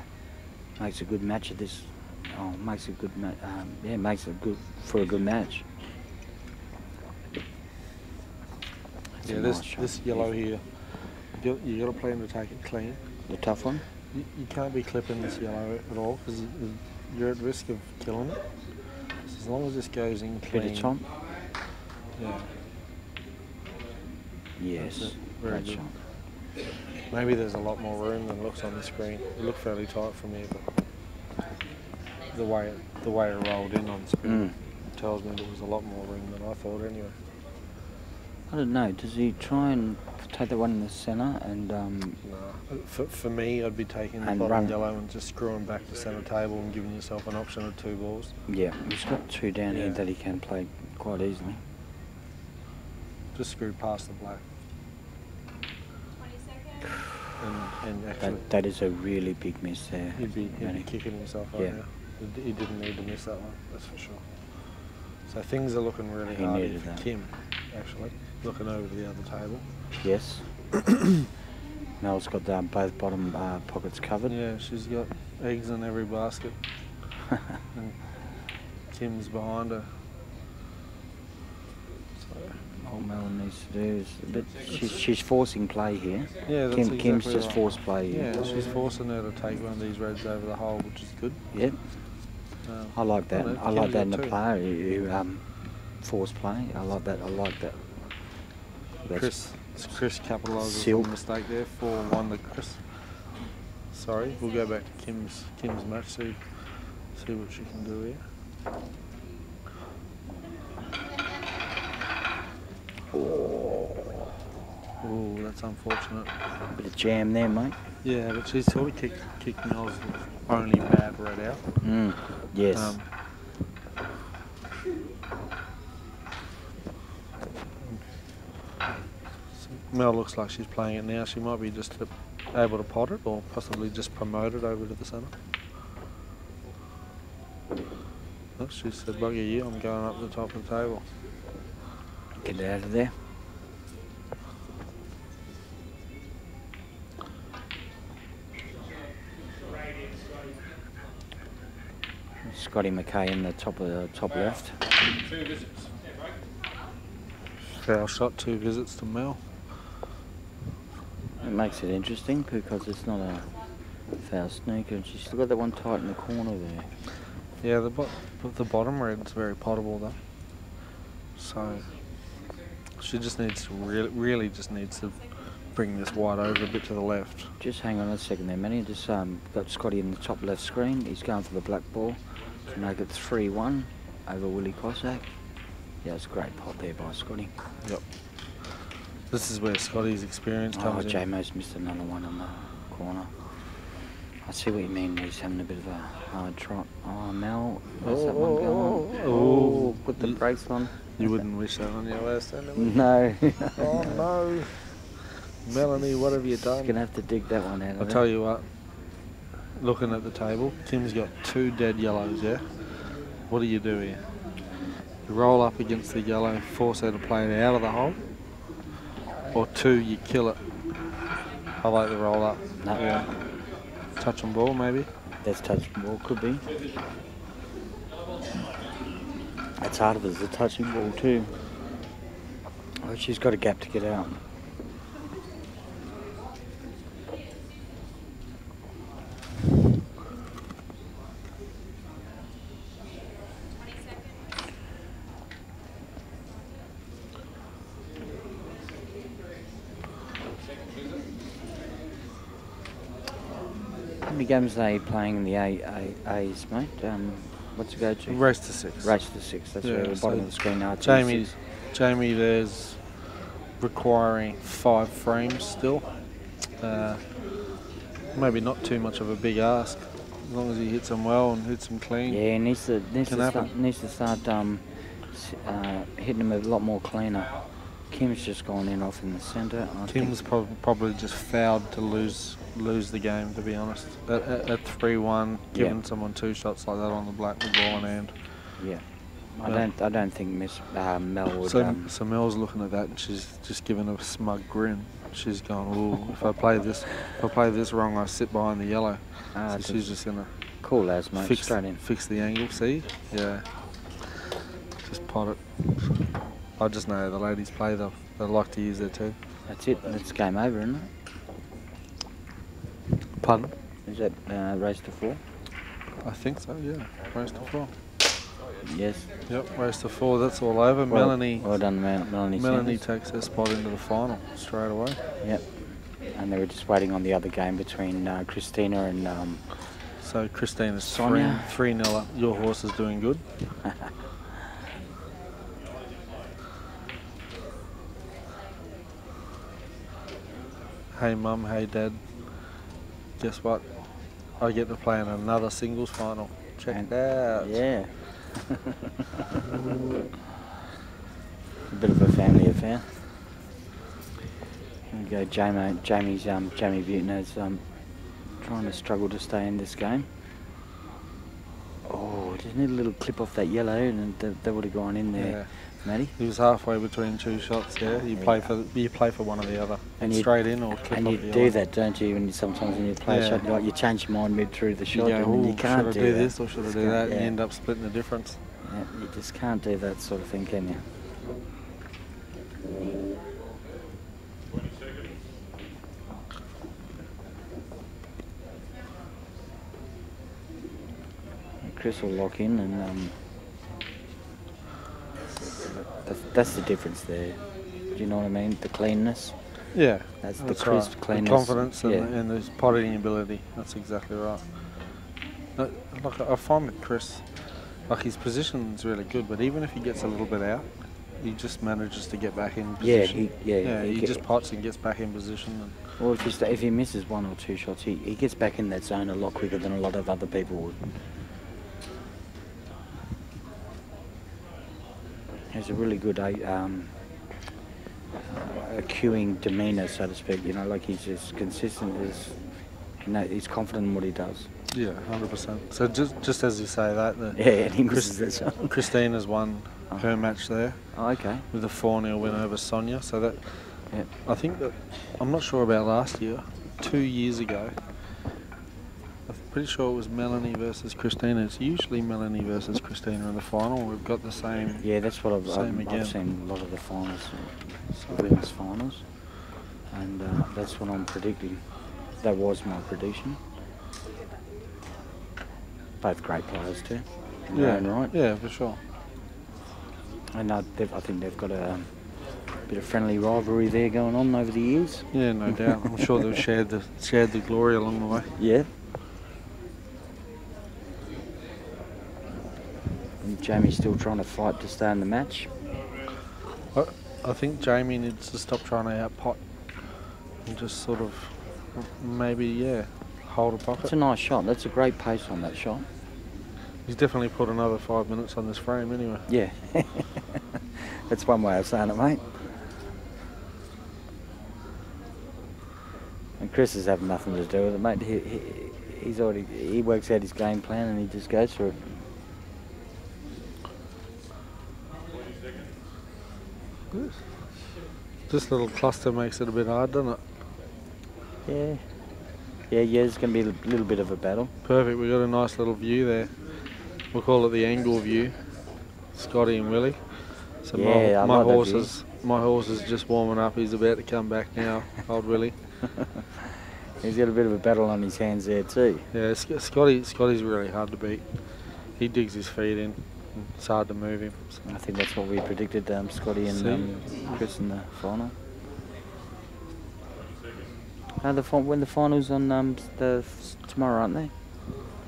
makes a good match of this. Oh, makes a good match. Yeah, makes it good for a good match. That's a Yeah, nice shot. this yellow here, you got to plan to take it clean. The tough one. You can't be clipping this yellow at all because you're at risk of killing it. So as long as this goes in clean. Bit of top. Yeah. Yes, That's it. Very great good. shot. Maybe there's a lot more room than looks on the screen. It looked fairly tight from here, but the way it rolled in on the screen tells me there was a lot more room than I thought anyway. I don't know. Does he try and take the one in the centre and No. For me, I'd be taking the And bottom run. yellow and just screwing back to centre table and giving yourself an option of 2 balls. yeah, he's got 2 down here Yeah. that he can play quite easily. Just screw past the black 20 seconds. and actually That is a really big miss there. he'd be Manny. kicking himself right Yeah. now. He didn't need to miss that one, that's for sure. So things are looking really He hard here needed for that. Kim, actually. Looking over to the other table. Yes. Mel's got both bottom pockets covered. Yeah, she's got eggs in every basket. And Kim's behind her. So, All Mel needs to do is a bit. She's forcing play here. yeah, that's Kim's exactly just right. forced play here. Yeah, she's forcing her to take one of these reds over the hole, which is good. Yep. I like that. know, I like Kim's that in got a 2. player who force play. I like that. I like that. That's Chris capitalises Silk. on the mistake there, 4-1 to Chris. Sorry, we'll go back to Kim's match, see what she can do here. Oh, that's unfortunate. bit of jam there, mate. Yeah, but she's sort of kicked Mel's only bad red out. Yes. Mel looks like she's playing it now. She might be just able to pot it or possibly just promote it over to the centre. Oh, she said, bugger you, I'm going up the top of the table. Get out of there. Scotty McKay in the top of the top left. 2 visits. Foul shot, 2 visits to Mel. It makes it interesting because it's not a foul snooker, and she's still got that one tight in the corner there. Yeah, the bottom red's very potable though. So she just needs to really just needs to bring this white over a bit to the left. Just hang on a second there, Manny. Just got Scotty in the top left screen. He's going for the black ball to make it 3-1 over Willie Kossack. Yeah, it's a great pot there by Scotty. Yep. This is where Scotty's experience Oh, comes in. J-Mo's missed another one on the corner. I see what you mean. He's having a bit of a hard trot. Oh, Mel, where's that one going? Oh, put the brakes on. You wouldn't wish that on your last end, would you? No. Oh no. Melanie, what have you done? Gonna have to dig that one out. I'll tell you what, looking at the table, Kim's got 2 dead yellows, yeah? What do you do here? You roll up against the yellow, force her to play it out of the hole, or 2, you kill it. I like the roll up. No. Yeah. Touch and ball, maybe? That's touch ball, could be. That's hard of it, it's a touching ball too. Oh, she's got a gap to get out. many games are they playing in the A's, mate? What's it go to? Race to 6. Race to 6. That's where the bottom of the screen are. Jamie, there's requiring 5 frames still. Maybe not too much of a big ask, as long as he hits them well and hits them clean. Yeah, he needs to start hitting them a lot more cleaner. Kim's just gone in off in the centre. Kim's probably just fouled to lose the game, to be honest. At 3-1, giving someone 2 shots like that on the black with ball in hand. Yeah. I don't think Mel would. So Mel's looking at that and she's just giving a smug grin. She's going, "Ooh, if I play this wrong, I sit behind the yellow." So she's just gonna cool as mate. Fix the angle. See, yeah. Just pot it. I just know the ladies play. They like to use their too. That's it. It's game over, isn't it? Pardon? Is that race to 4? I think so. Yeah, race to 4. Yes. Yep, race to 4. That's all over. Melanie. Well done, Melanie. Melanie takes her spot into the final straight away. Yep. And they were just waiting on the other game between Christina and. So Christina's Sonia. 3-0 up. Your horse is doing good. Hey mum, hey dad. Guess what? I get to play in another singles final. Check it out. Yeah. A bit of a family affair. Here we go, Jamie Beuttner's trying to struggle to stay in this game. Oh, just need a little clip off that yellow and that would have gone in there. Yeah. Matty? He was halfway between 2 shots there. You play for one or the other. And straight in or clip and off you the do yellow. that, don't you? When sometimes when you play a shot, you change your mind mid through the shot. You go, and you can't should I do this or should I do that? And you end up splitting the difference. Yeah, you just can't do that sort of thing, can you? Chris will lock in, and that's the difference there. Do you know what I mean? The cleanness. Yeah, that's the crisp right. cleanness. The confidence and the potting ability. That's exactly right. Like I find with Chris, like his position's really good, but even if he gets a little bit out, he just manages to get back in position. He just pots and gets back in position. Well, if he misses 1 or 2 shots, he gets back in that zone a lot quicker than a lot of other people would. He has a really good cueing demeanour, so to speak. You know, like he's as consistent as, he's confident in what he does. Yeah, 100%. So just as you say that, and he misses that shot. Christina's won her match there. Oh, okay. With a 4-0 win over Sonia. So that, I think that, I'm not sure about last year, 2 years ago, I'm pretty sure it was Melanie versus Christina. It's usually Melanie versus Christina in the final. We've got the same. Yeah, that's what I've seen a lot of the finals, women's finals, and that's what I'm predicting. That was my prediction. Both great players too. In their own right. Yeah, for sure. And I think they've got a bit of friendly rivalry there going on over the years. Yeah, no doubt. I'm sure they've shared the glory along the way. Yeah. And Jamie's still trying to fight to stay in the match. I think Jamie needs to stop trying to outpot and just sort of maybe, hold a pocket. It's a nice shot. That's a great pace on that shot. He's definitely put another 5 minutes on this frame anyway. Yeah. That's one way of saying it, mate. And Chris is having nothing to do with it, mate. He works out his game plan and he just goes for it. This little cluster makes it a bit hard, doesn't it? Yeah, it's going to be a little bit of a battle. Perfect, we've got a nice little view there. We'll call it the angle view. Scotty and Willie. So my horse is just warming up. He's about to come back now, old Willie. He's got a bit of a battle on his hands there too. Yeah, Scotty's really hard to beat. He digs his feet in. It's hard to move him. So. I think that's what we predicted, Scotty and Chris in the final. When the finals on tomorrow, aren't they?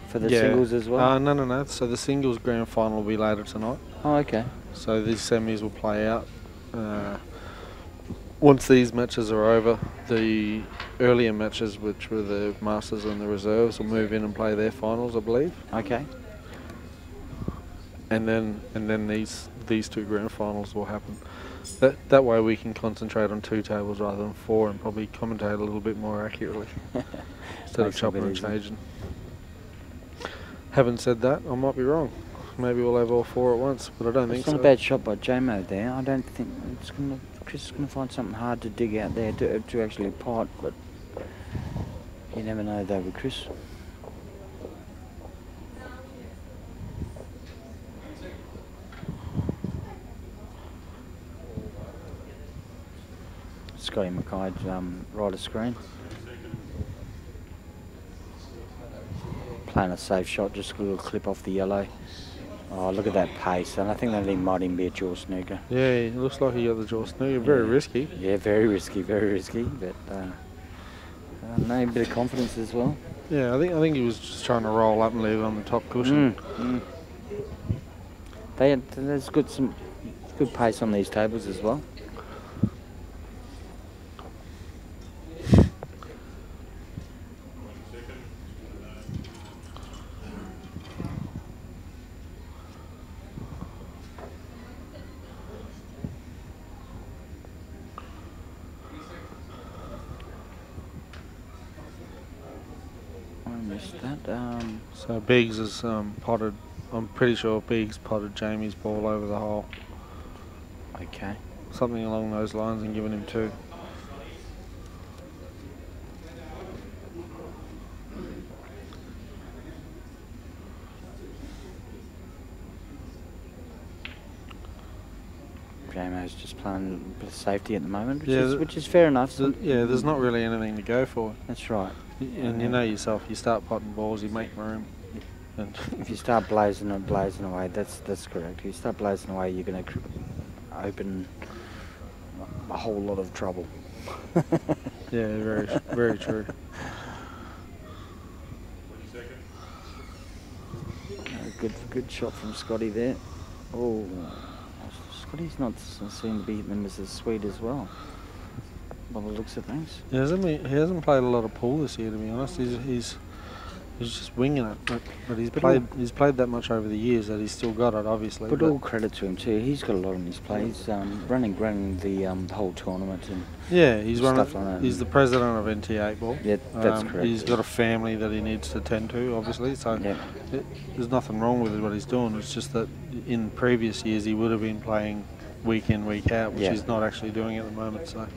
For the singles as well. No. So the singles grand final will be later tonight. Oh, okay. So these semis will play out. Once these matches are over, the earlier matches, which were the Masters and the Reserves, will move in and play their finals, I believe. Okay. And then these two grand finals will happen. That way we can concentrate on 2 tables rather than 4 and probably commentate a little bit more accurately instead of chopping and changing. Having said that, I might be wrong. Maybe we'll have all 4 at once, but I don't think It's so. not a bad shot by JMO there. I don't think Chris is going to find something hard to dig out there to actually pot, but you never know though with Chris. Scotty McKay right of screen. Playing a safe shot, just a little clip off the yellow. Oh, look at that pace, and I think that might even be a jaw snooker. Yeah, it looks like he got the jaw snooker. Very risky. Yeah, very risky, but no, a bit of confidence as well. Yeah, I think he was just trying to roll up and leave it on the top cushion. There's some good pace on these tables as well. So Biggs has potted. I'm pretty sure Biggs potted Jamie's ball over the hole. Okay. Something along those lines, and given him 2. JMO's just playing a bit of safety at the moment, which is fair enough. There's not really anything to go for. That's right. And you know yourself, you start potting balls, you make room. And if you start blazing away, that's correct. If you start blazing away, you're going to open a whole lot of trouble. Yeah, very true. Good shot from Scotty there. Oh, Scotty's not seem to be hitting them as sweet as well, by the looks of things. He hasn't played a lot of pool this year, to be honest. He's just winging it, but he's played that much over the years that he's still got it, obviously. But all credit to him too. He's got a lot on his plate. He's running the whole tournament and he's stuff like that. He's the president of NT8 ball. Yeah, that's correct. He's got a family that he needs to tend to, obviously. So there's nothing wrong with what he's doing. It's just that in previous years he would have been playing week in, week out, which he's not actually doing at the moment. So.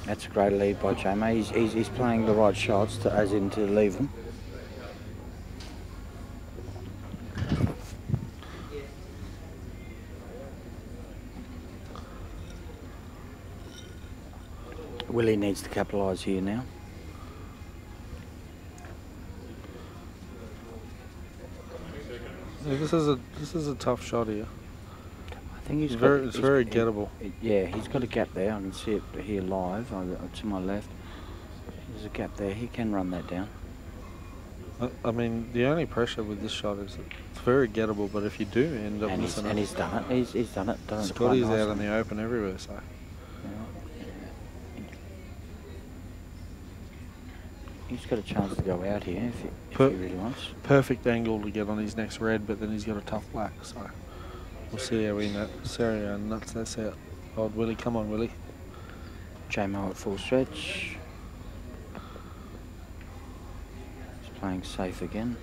That's a great lead by JMO. He's playing the right shots as in to leave them. Willie needs to capitalise here now. Yeah, this is a tough shot here. I think it's very gettable. He's got a gap there. I can see it here live to my left. There's a gap there. He can run that down. I mean, the only pressure with this shot is it's very gettable, but if you do end up missing it... And he's done it. He's done it. Scotty's out in the open everywhere, so... He's got a chance to go out here if he really wants. Perfect angle to get on his next red, but then he's got a tough black, so... We'll see how he nuts this out. Old Willie, come on, Willie. JMO at full stretch. He's playing safe again.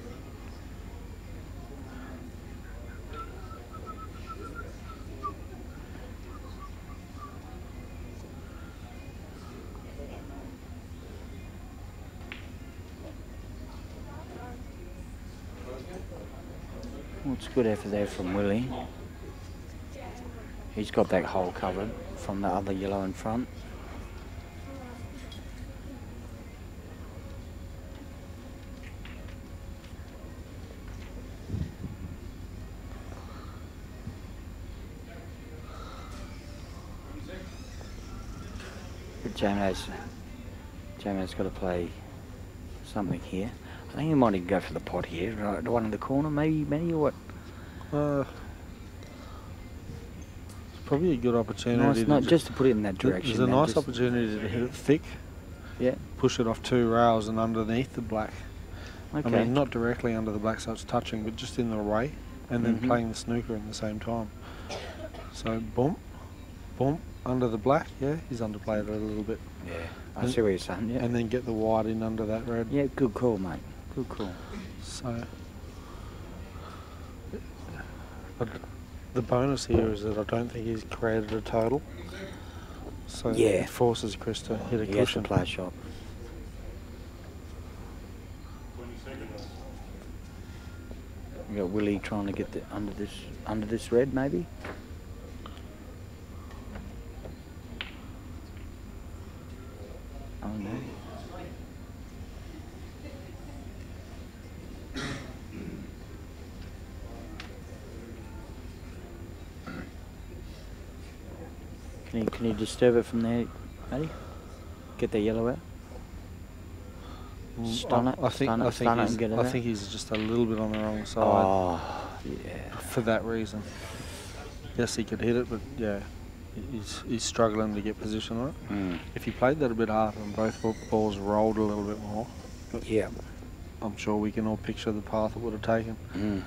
Well, it's a good effort there from Willie. He's got that hole covered from the other yellow in front. Jamo's got to play something here. I think he might even go for the pot here, right? The one in the corner, maybe, or what? It's probably a good opportunity. Nice, not just to put it in that direction. There's a then, nice just- opportunity to hit it thick, Yeah. push it off 2 rails and underneath the black. Okay. I mean, not directly under the black so it's touching, but just in the way, and then playing the snooker in the same time. So, boom, boom, under the black, yeah, he's underplayed it a little bit. Yeah. I see what you're saying. Yeah. And then get the white in under that red. Yeah. Good call, mate. Good call. So, but the bonus here is that I don't think he's created a total. So Yeah. it forces Chris to hit a He has to cushion. play a shot. We got Willie trying to get the under this red, maybe. Oh no. Can you disturb it from there, Matty? Get the yellow out. Stun it. I think stun it and get it I out. think he's just a little bit on the wrong side Oh, yeah. for that reason. Yes, he could hit it, but yeah, he's struggling to get position on it. Mm. If he played that a bit harder and both balls rolled a little bit more, Yeah. I'm sure we can all picture the path it would have taken. Mm.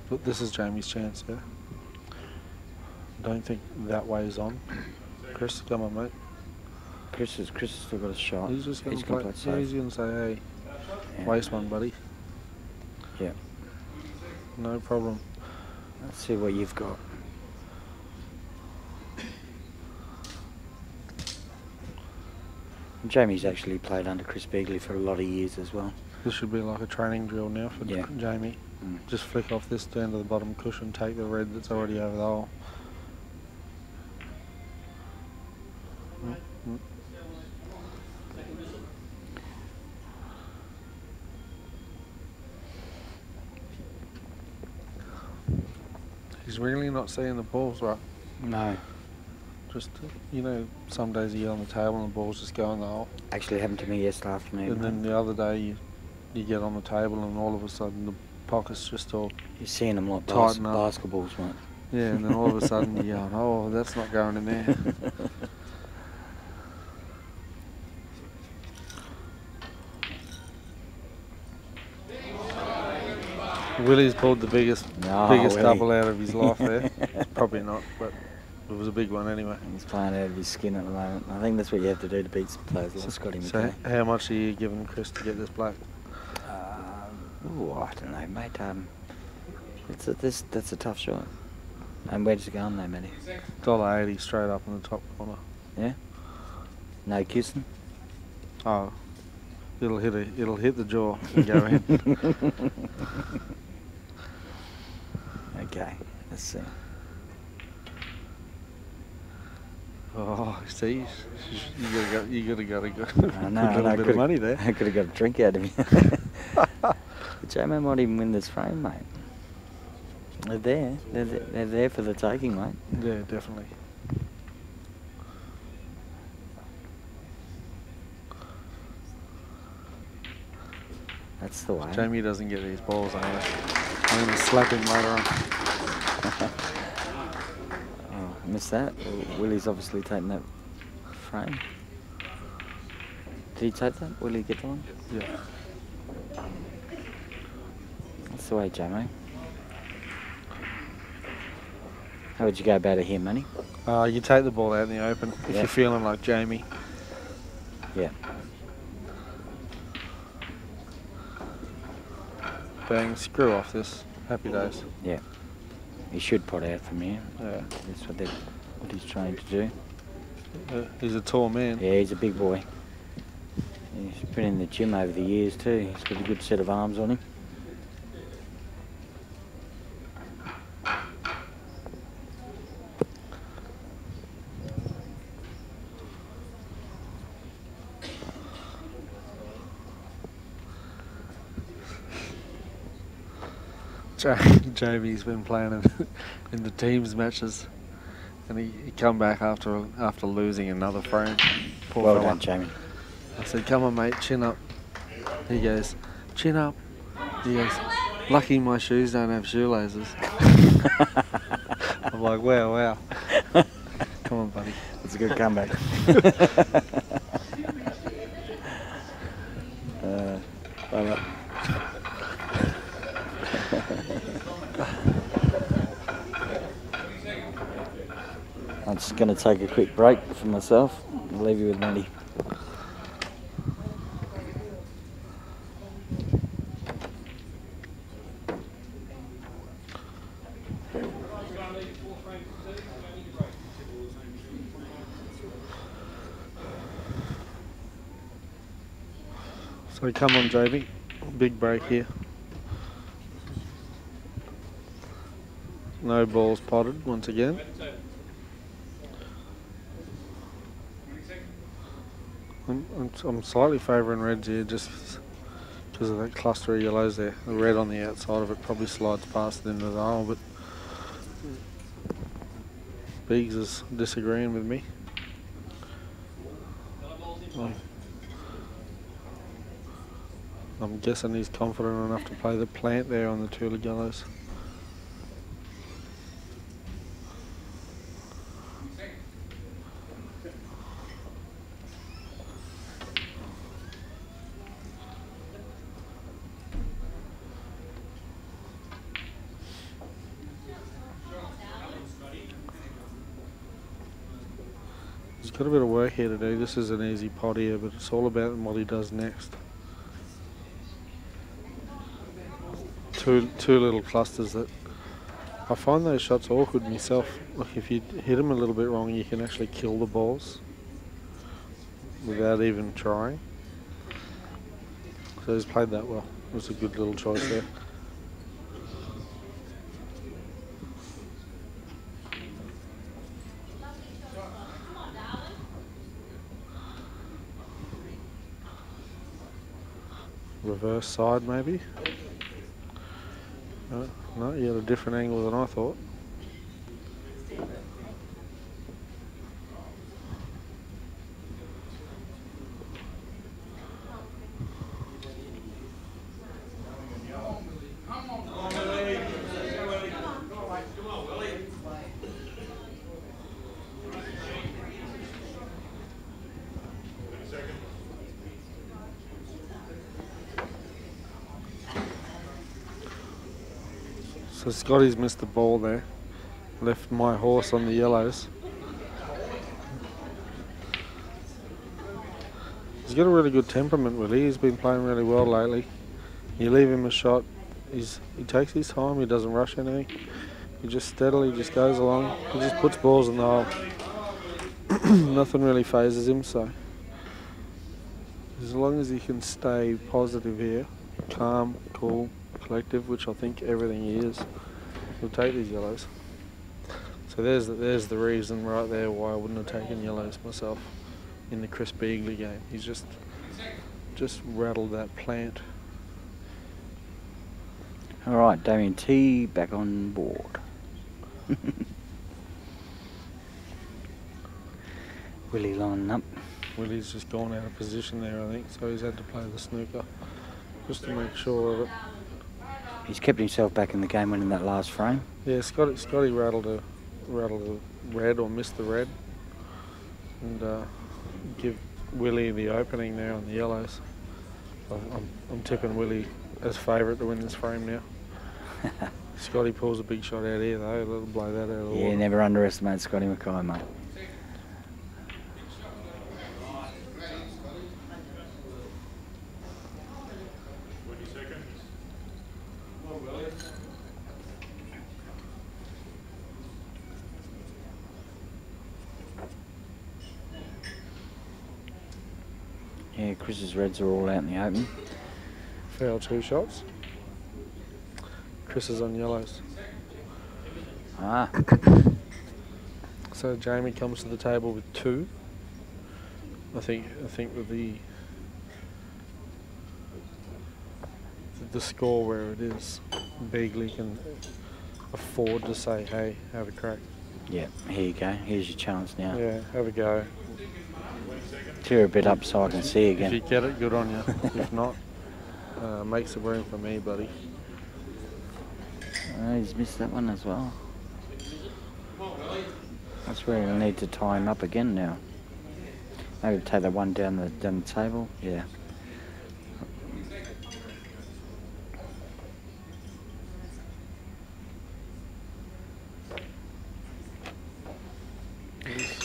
But this is Jamie's chance, yeah. Don't think that way is on. Chris, come on, mate. Chris has still got a shot. He's just going to play. play Yeah, safe. he's going to say, hey, Yeah. waste one, buddy. Yeah. No problem. Let's see what you've got. Jamie's actually played under Chris Beagley for a lot of years as well. This should be like a training drill now for Yeah. Jamie. Mm. Just flick off this down to the bottom cushion, take the red that's already over the hole. He's really not seeing the balls right. No. Just, you know, some days you get on the table and the balls just go in the hole. Actually happened to me yesterday afternoon. And then the other day you get on the table and all of a sudden the pockets just all... You're seeing them like tighten up. basketballs, mate. Yeah, and then all of a sudden you're going, oh, that's not going in there. Willie's pulled the biggest Willie. double out of his life there. Probably not, but it was a big one anyway. He's playing out of his skin at the moment. I think that's what you have to do to beat some players like Scotty So McKay. how much are you giving Chris to get this black? I don't know, mate. That's a tough shot. And where's it going though, Matty? $1.80 straight up in the top corner. Yeah? No kissing? Oh, it'll hit the jaw and go in. Okay, let's see. Oh, see, you gotta go. I know, Good little bit of money there. I could have got a drink out of me. But J-Man might even win this frame, mate. They're there. They're there for the taking, mate. Yeah, definitely. That's the way. Jamie doesn't get these balls, I'm gonna slap him later on. Oh, I missed that. Willie's obviously taking that frame. Did he take that? Will he get that one? Yeah. That's the way, J-Man. How would you go about it here, Manny? You take the ball out in the open if Yeah. you're feeling like Jamie. Yeah. Bang, screw off this. Happy days. Yeah. He should pot out from here. Yeah. That's what he's trying to do. He's a tall man. Yeah, he's a big boy. He's been in the gym over the years too. He's got a good set of arms on him. Jamie's been playing in the teams matches. And he come back after losing another frame. Poor Well fella. done, Jamie. I said, come on, mate, chin up. He goes, chin up. He goes, lucky my shoes don't have shoelaces. I'm like, wow. Come on, buddy. That's a good comeback. Well, I'm just going to take a quick break for myself. I'll leave you with Mandy. So come on, JB. Big break here. No balls potted once again. I'm slightly favouring reds here just because of that cluster of yellows there. The red on the outside of it probably slides past it into the hole, but Beegs is disagreeing with me. I'm guessing he's confident enough to play the plant there on the two yellows. He's got a bit of work here to do. This is an easy pot here, but it's all about what he does next. Two little clusters that I find those shots awkward myself. Like if you hit them a little bit wrong, you can actually kill the balls without even trying. So he's played that well. It was a good little choice there. Reverse side maybe. No, you had a different angle than I thought. So Scotty's missed the ball there. Left my horse on the yellows. He's got a really good temperament, Willie. He's been playing really well lately. You leave him a shot, he takes his time, he doesn't rush anything. He just steadily just goes along. He just puts balls in the hole. Nothing really phases him, so as long as he can stay positive here, calm, cool, collective, which I think everything he is, he'll take these yellows. So there's the reason right there why I wouldn't have taken yellows myself in the Chris Beagley game. He's just rattled that plant. All right, Damien T back on board. Willie lining up. Willie's just gone out of position there, I think, so he's had to play the snooker just to make sure of it. He's kept himself back in the game winning that last frame. Yeah, Scotty rattled a red or missed the red, and give Willie the opening there on the yellows. I'm tipping Willie as favourite to win this frame now. Scotty pulls a big shot out here though, it'll blow that out of the water. Yeah, never underestimate Scotty McKay, mate. Yeah, Chris's reds are all out in the open. Foul 2 shots. Chris is on yellows. Ah. So Jamie comes to the table with 2. I think with the score where it is, Beagley can afford to say, hey, have a crack. Yeah, here you go. Here's your chance now. Yeah, have a go. Tear a bit up so I can see If you again. get it, good on you. If not, make some room for me, buddy. He's missed that one as well. That's where he'll need to tie him up again now. Maybe take that one down the table. Yeah.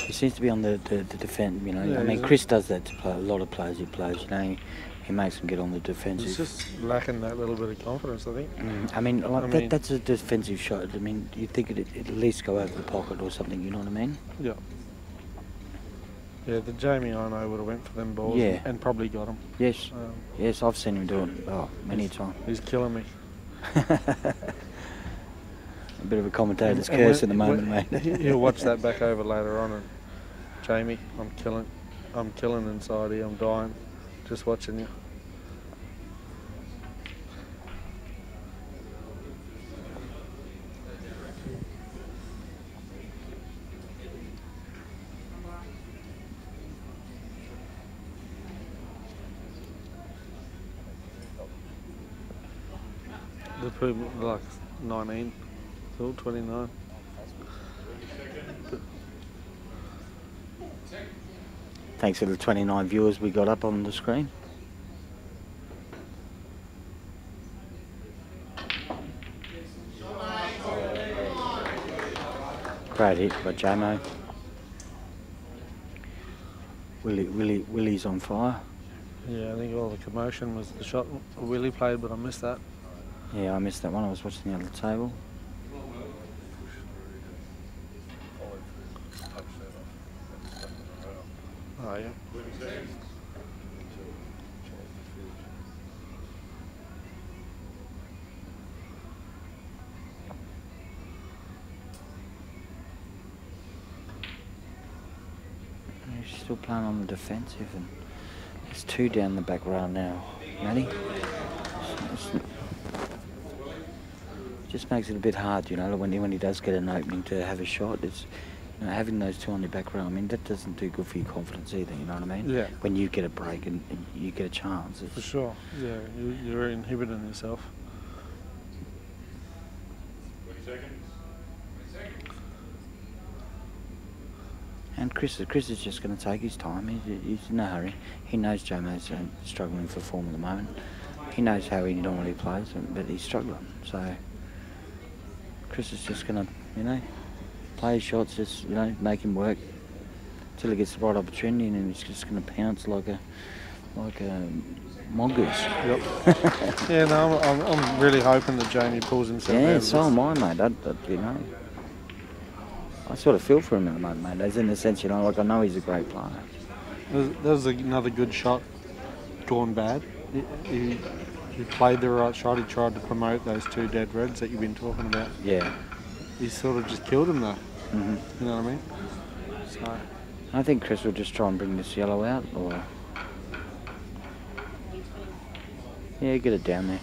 He seems to be on the defence, you know. Yeah, I mean, he's Chris does that to a lot of players he plays, you know. He makes them get on the defensive. He's just lacking that little bit of confidence, I think. I mean, like that's a defensive shot. I mean, you'd think it'd at least go over the pocket or something, you know what I mean? Yeah. Yeah, the Jamie I know would have went for them balls and probably got them. Yes. Yes, I've seen him do it many times. He's killing me. A bit of a commentator's curse at the moment, mate. He'll watch that back over later on and Jamie, I'm killing inside here, I'm dying. Just watching you. The people like 19, still 29. Thanks for the 29 viewers we got up on the screen. Great hit by Jamo. Willie's on fire. Yeah, I think all the commotion was the shot Willie played, but I missed that. Yeah, I missed that one. I was watching the other table. Oh, yeah. He's still playing on the defensive, and there's two down the back row now. Matty? Just makes it a bit hard, you know, when he does get an opening to have a shot. It's, you know, having those two on the back row, I mean, that doesn't do good for your confidence either, you know what I mean? Yeah. When you get a break and you get a chance. For sure, yeah, you're inhibiting yourself. 20 seconds. And Chris is just going to take his time. He's in no hurry. He knows Jomo's struggling for form at the moment. He knows how he normally plays, but he's struggling. So Chris is just going to, you know, play his shots, just, you know, make him work until he gets the right opportunity, and then he's just going to pounce like a mongoose. Yep. Yeah, no, I'm really hoping that Jamie pulls himself out. Yeah, of so this. am I, mate. You know, I sort of feel for him at the moment, mate. As in the sense, you know, like I know he's a great player. There's another good shot gone bad. He played the right shot. He tried to promote those two dead reds that you've been talking about. Yeah. He sort of just killed him though. Mm-hmm. You know what I mean? So I think Chris will just try and bring this yellow out, or yeah, get it down there.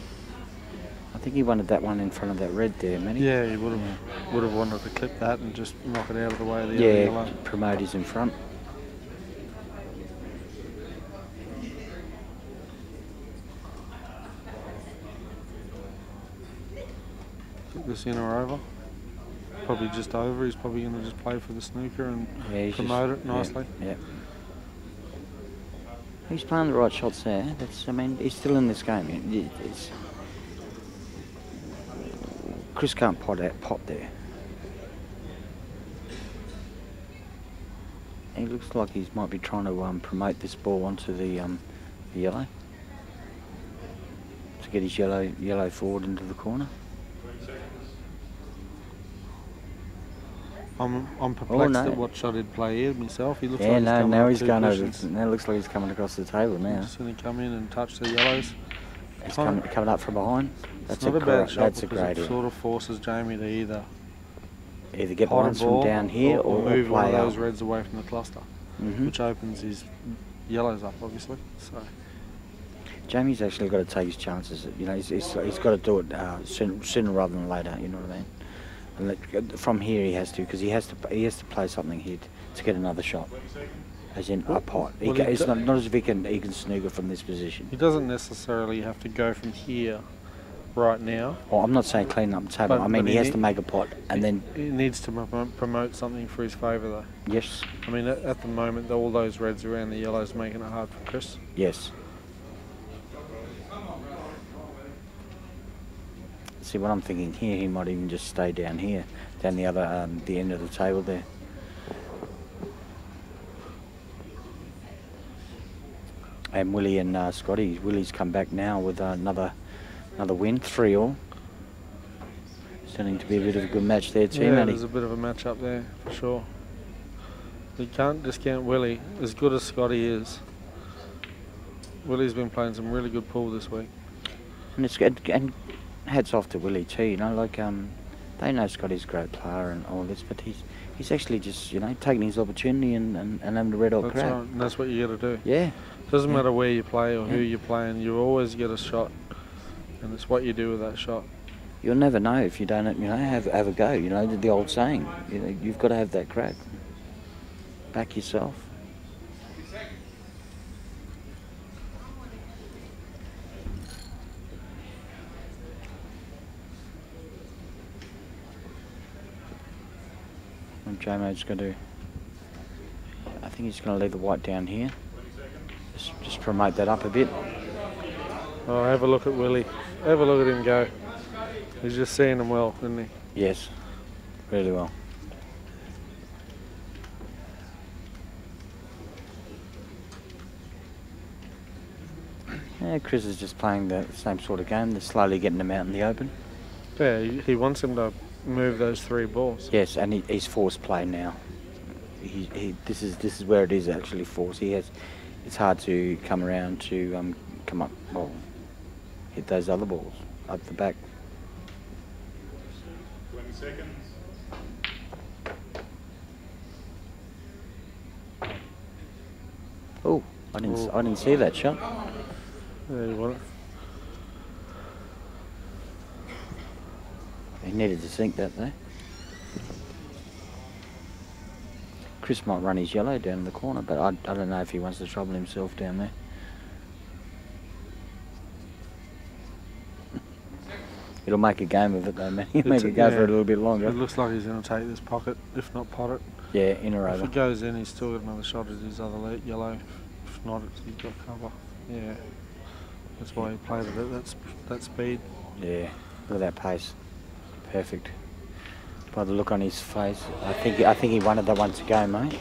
I think he wanted that one in front of that red there, Matty. yeah, he would have wanted to clip that and just knock it out of the way of the other Yeah, yellow. promote his in front. Put this in or over. Probably just over. He's probably going to just play for the snooker and Yeah, promote it nicely. Yeah. He's playing the right shots there. I mean, he's still in this game. Chris can't pot there. He looks like he might be trying to promote this ball onto the yellow to get his yellow forward into the corner. I'm perplexed no. at what shot he'd play here myself. He looks Yeah, like he's no, coming now up he's two going over. cushions. Now it looks like he's coming across the table now. He's going to come in and touch the yellows. He's coming up from behind. It's not a bad shot That's a because great it hit. sort of forces Jamie to either Get pot a ones from ball down here or move one play of those up. reds away from the cluster, which opens his yellows up, obviously. So Jamie's actually got to take his chances. You know, he's got to do it sooner rather than later. You know what From here he has to, because he has to play something here to get another shot. As in a pot. It's not as if he can snooker from this position. He doesn't necessarily have to go from here right now. Well, I'm not saying clean up the table. I mean, he has to make a pot, and then he needs to promote something for his favour, though. Yes. I mean, at the moment, all those reds around the yellows making it hard for Chris. Yes. See, what I'm thinking here, he might even just stay down here, down the other, the end of the table there. And Willie and Scotty. Willie's come back now with another win, 3-all. Starting to be a bit of a good match there too, yeah, Matty. There's a bit of a match up there for sure. You can't discount Willie, as good as Scotty is. Willie's been playing some really good pool this week. And it's good, and hats off to Willie too. You know, like they know Scotty's a great player and all this, but he's actually just, you know, taking his opportunity and having a red hot That's crowd. right, and that's what you got to do. Yeah. Doesn't matter where you play or who you're playing, you always get a shot, and it's what you do with that shot. You'll never know if you don't, you know, have a go. You know, the old saying. You know, you've got to have that crack. Back yourself. And Jomo's going to. I think he's going to leave the white down here. Just promote that up a bit. Oh, have a look at Willie. Have a look at him go. He's just seeing them well, isn't he? Yes, really well. Yeah, Chris is just playing the same sort of game. They're slowly getting them out in the open. Yeah, he wants him to move those 3 balls. Yes, and he's forced play now. This is where it is actually forced. It's hard to come around to come up, well, hit those other balls up the back. 20 seconds. Oh, I didn't see that shot. There you want it. He needed to sink that though. Chris might run his yellow down in the corner, but I don't know if he wants to trouble himself down there. It'll make a game of it though, man. He'll make it go for a little bit longer. It looks like he's going to take this pocket, if not pot it. Yeah, in or If over. it goes in, he's still got another shot at his other yellow. If not, he's got cover. Yeah, that's why he played it at that speed. Yeah, look at that pace. Perfect. By the look on his face, I think he wanted that one to go, mate.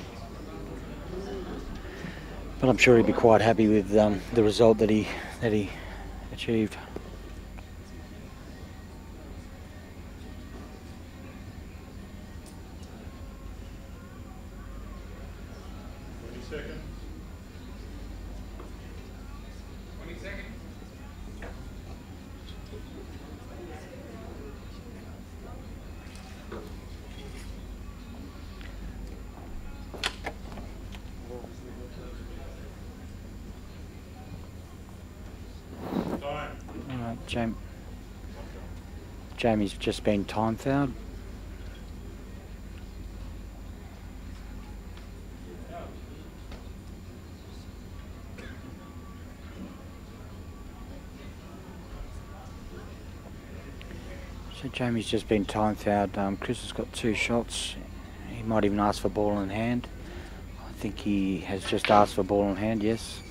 But I'm sure he'd be quite happy with the result that he achieved. Jamie's just been time fouled. So Jamie's just been time fouled. Chris has got 2 shots. He might even ask for ball in hand. I think he has just asked for ball in hand, yes.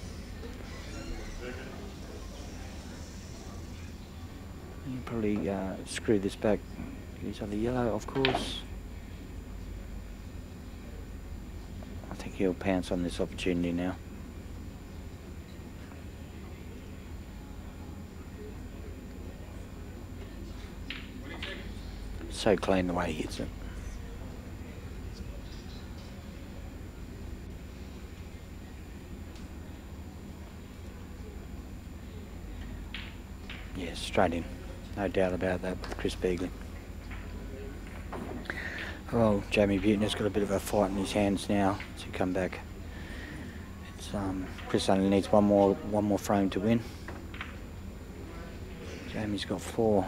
He'll probably screw this back. He's on the yellow, of course. I think he'll pounce on this opportunity now. So clean the way he hits it. Yes, straight in. No doubt about that with Chris Beagley. Well, Jamie Beuttner's got a bit of a fight in his hands now to come back. It's Chris only needs one more frame to win. Jamie's got 4.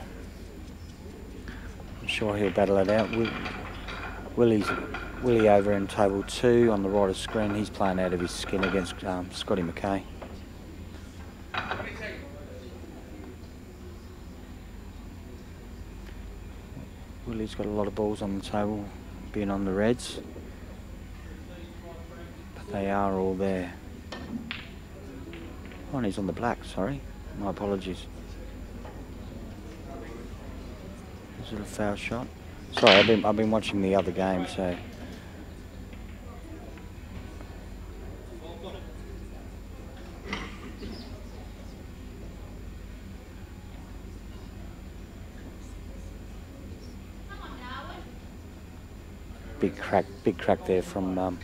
sure he'll battle it out. Willie over in table 2 on the right of screen. He's playing out of his skin against Scotty McKay. Willie's got a lot of balls on the table, being on the reds, but they are all there. Oh, and he's on the black, sorry. My apologies. Is it a foul shot? Sorry, I've been watching the other game, so. Big crack there from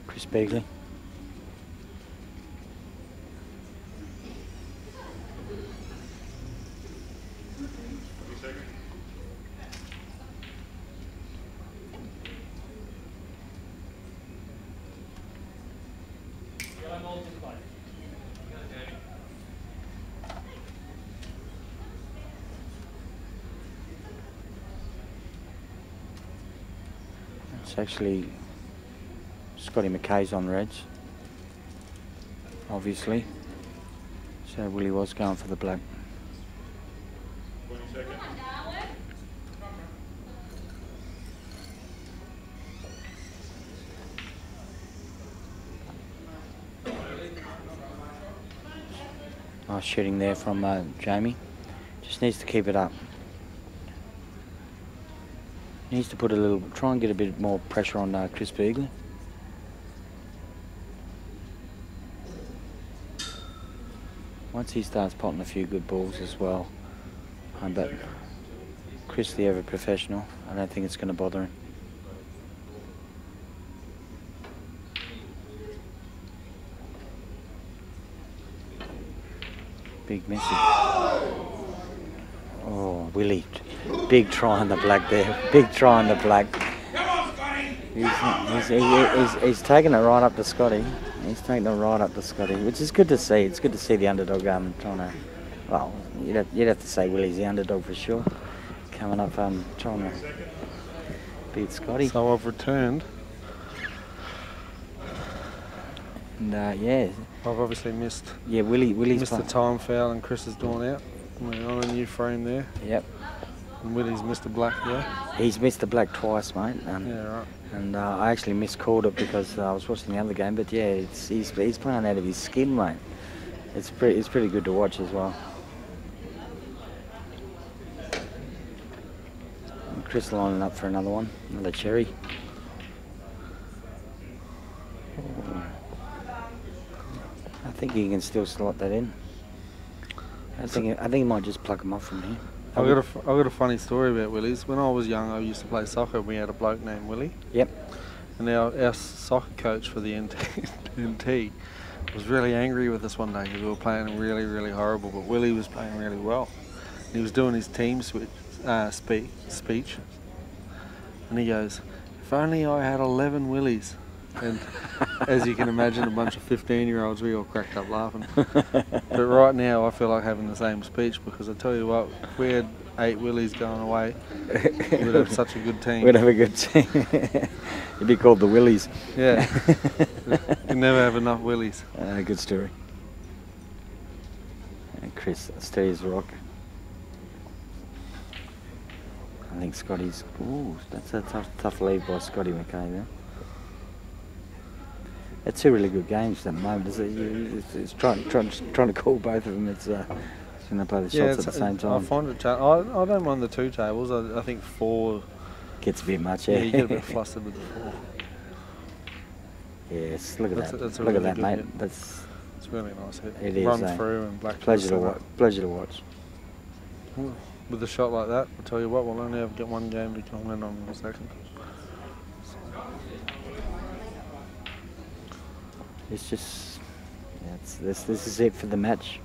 Chris Beagley. It's actually Scotty McKay's on reds, obviously. So Willie was going for the black. 20 seconds. Nice shooting there from Jamie. Just needs to keep it up. Needs to put a little, try and get a bit more pressure on Chris Beagley. Once he starts potting a few good balls as well, but Chris, the ever professional, I don't think it's going to bother him. Big message. Oh, Willie. Big try on the black there. Big try on the black. He's taking it right up to Scotty. He's taking it right up to Scotty, which is good to see. It's good to see the underdog trying to. Well, you'd have to say Willie's the underdog for sure. Coming up, trying to beat Scotty. So I've returned. And yeah. I've obviously missed. Yeah, Willie's missed the time foul, and Chris has drawn out. We're on a new frame there. Yep. And Willie's missed the black, yeah? He's missed the black twice, mate. Yeah, right. And I actually miscalled it because I was watching the other game. But yeah, he's playing out of his skin, mate. It's pretty good to watch as well. And Chris lining up for another one, another cherry. I think he can still slot that in. I think he might just pluck him off from here. I've got a funny story about Willie's. When I was young, I used to play soccer, and we had a bloke named Willie. Yep. And our soccer coach for the NT was really angry with us one day because we were playing really, really horrible, but Willie was playing really well. And he was doing his team speech, and he goes, "If only I had 11 Willies." And as you can imagine, a bunch of 15-year-olds, we all cracked up laughing. But right now, I feel like having the same speech because I tell you what, if we had 8 Willies going away, we'd have such a good team. We'd have a good team. It'd be called the Willies. Yeah. You never have enough Willies. Good story. And Chris, steady as a rock. I think Scotty's. Ooh, that's a tough lead by Scotty McKay there. It's 2 really good games at the moment. It's trying to call both of them. It's going to play the shots at the same time. I find it. I don't mind the 2 tables. I think 4 gets a bit much. Yeah, you get a bit flustered with the 4. Yes, look at that. That's look at really that, mate. hit. That's. It's really nice hit. It is. Run through and black. Pleasure to watch. Pleasure to watch. With a shot like that, I'll tell you what, we'll only have to get 1 game to comment on in a second. It's just, this is it for the match.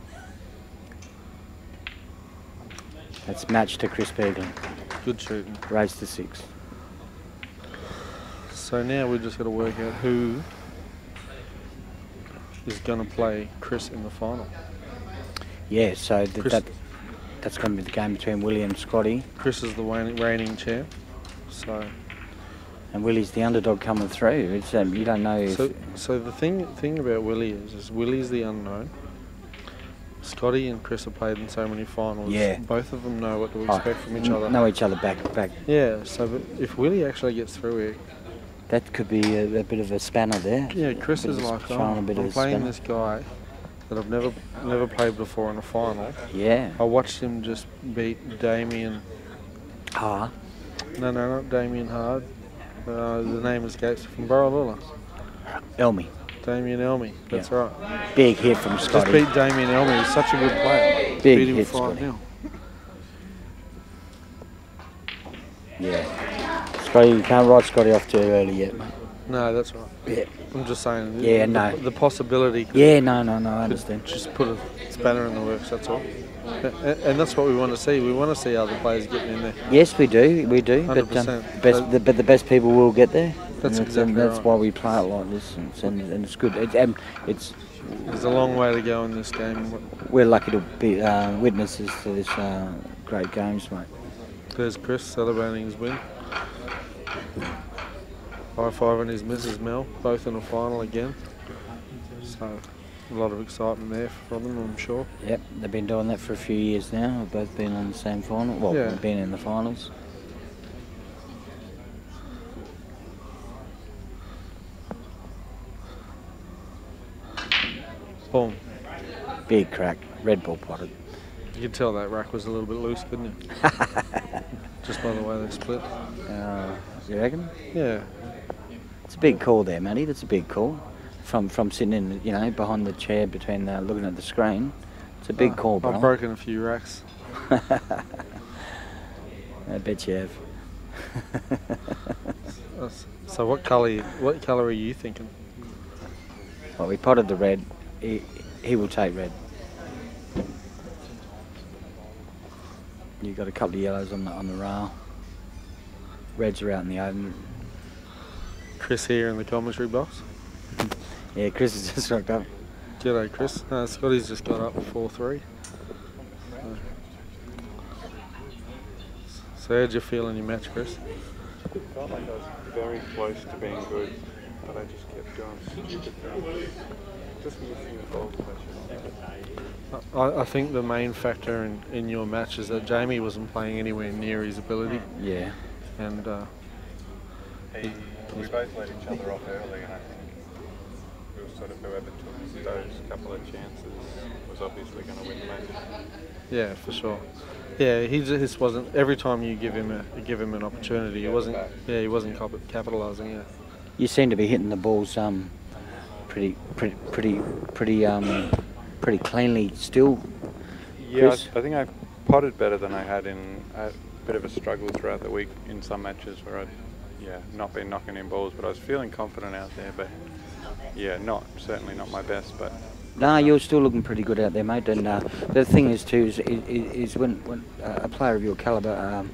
It's match to Chris Beagley. Good shooting. Race to 6. So now we've just got to work out who is going to play Chris in the final. Yeah, so that that's going to be the game between Willie and Scotty. Chris is the reigning champ, so. And Willie's the underdog coming through. It's you don't know if... So the thing about Willie is Willie's the unknown. Scotty and Chris have played in so many finals. Yeah. Both of them know what to expect from each other. Know each other back. Yeah, so but if Willie actually gets through here... That could be a bit of a spanner there. Yeah, Chris is like, I'm playing this guy that I've never played before in a final. Yeah. I watched him just beat Damien... Ah. No, not Damien Hard. The name escapes from Barralula. Elmy. Damien Elmy, that's right. Big hit from Scotty. Just beat Damien Elmy, he's such a good player. Big beat him hit, 5-0. Yeah. Scotty, you can't write Scotty off too early yet, mate. No, that's right. Yeah. I'm just saying. Yeah, no. The possibility. Yeah, no, I understand. Just put a spanner in the works, that's all. And that's what we want to see. We want to see other players getting in there. Yes, we do. 100%. But the best people will get there. That's exactly right. That's why we play it like this, and it's good. It's There's a long way to go in this game. We're lucky to be witnesses to this great games, mate. There's Chris celebrating his win. High-fiving his Mrs. Mel, both in a final again. So a lot of excitement there for them, I'm sure. Yep, they've been doing that for a few years now. We've both been on the same final. Well, Yeah. we've been in the finals. Boom. Big crack. Red Bull potted. You could tell that rack was a little bit loose, couldn't you? Just by the way they split. You reckon? Yeah. It's a big call there, Matty. That's a big call. From sitting in, behind the chair between looking at the screen. It's a big call, bro. I've broken a few racks. I bet you have. So what colour are you thinking? Well, we potted the red. He will take red. You've got a couple of yellows on the rail. Reds are out in the open. Chris here in the commentary box. Yeah, Chris has just rocked up. G'day, Chris. Scotty's just got up 4-3. So how'd you feel in your match, Chris? Felt like I was very close to being good, but I just kept doing stupid things. Just missing the ball question. I think the main factor in your match is that Jamie wasn't playing anywhere near his ability. Yeah. And we both let each other off early, and I think we were sort of whoever took those couple of chances was obviously going to win the match. Yeah, for sure. Yeah, he just wasn't. Every time you give him an opportunity, he wasn't capitalising. Yeah. You seem to be hitting the balls pretty cleanly still. Yeah, Chris? I think I potted better than I had in a bit of a struggle throughout the week in some matches where I'd not been knocking in balls, but I was feeling confident out there. But yeah, certainly not my best, but. No, you're still looking pretty good out there, mate. And the thing is too is when a player of your calibre,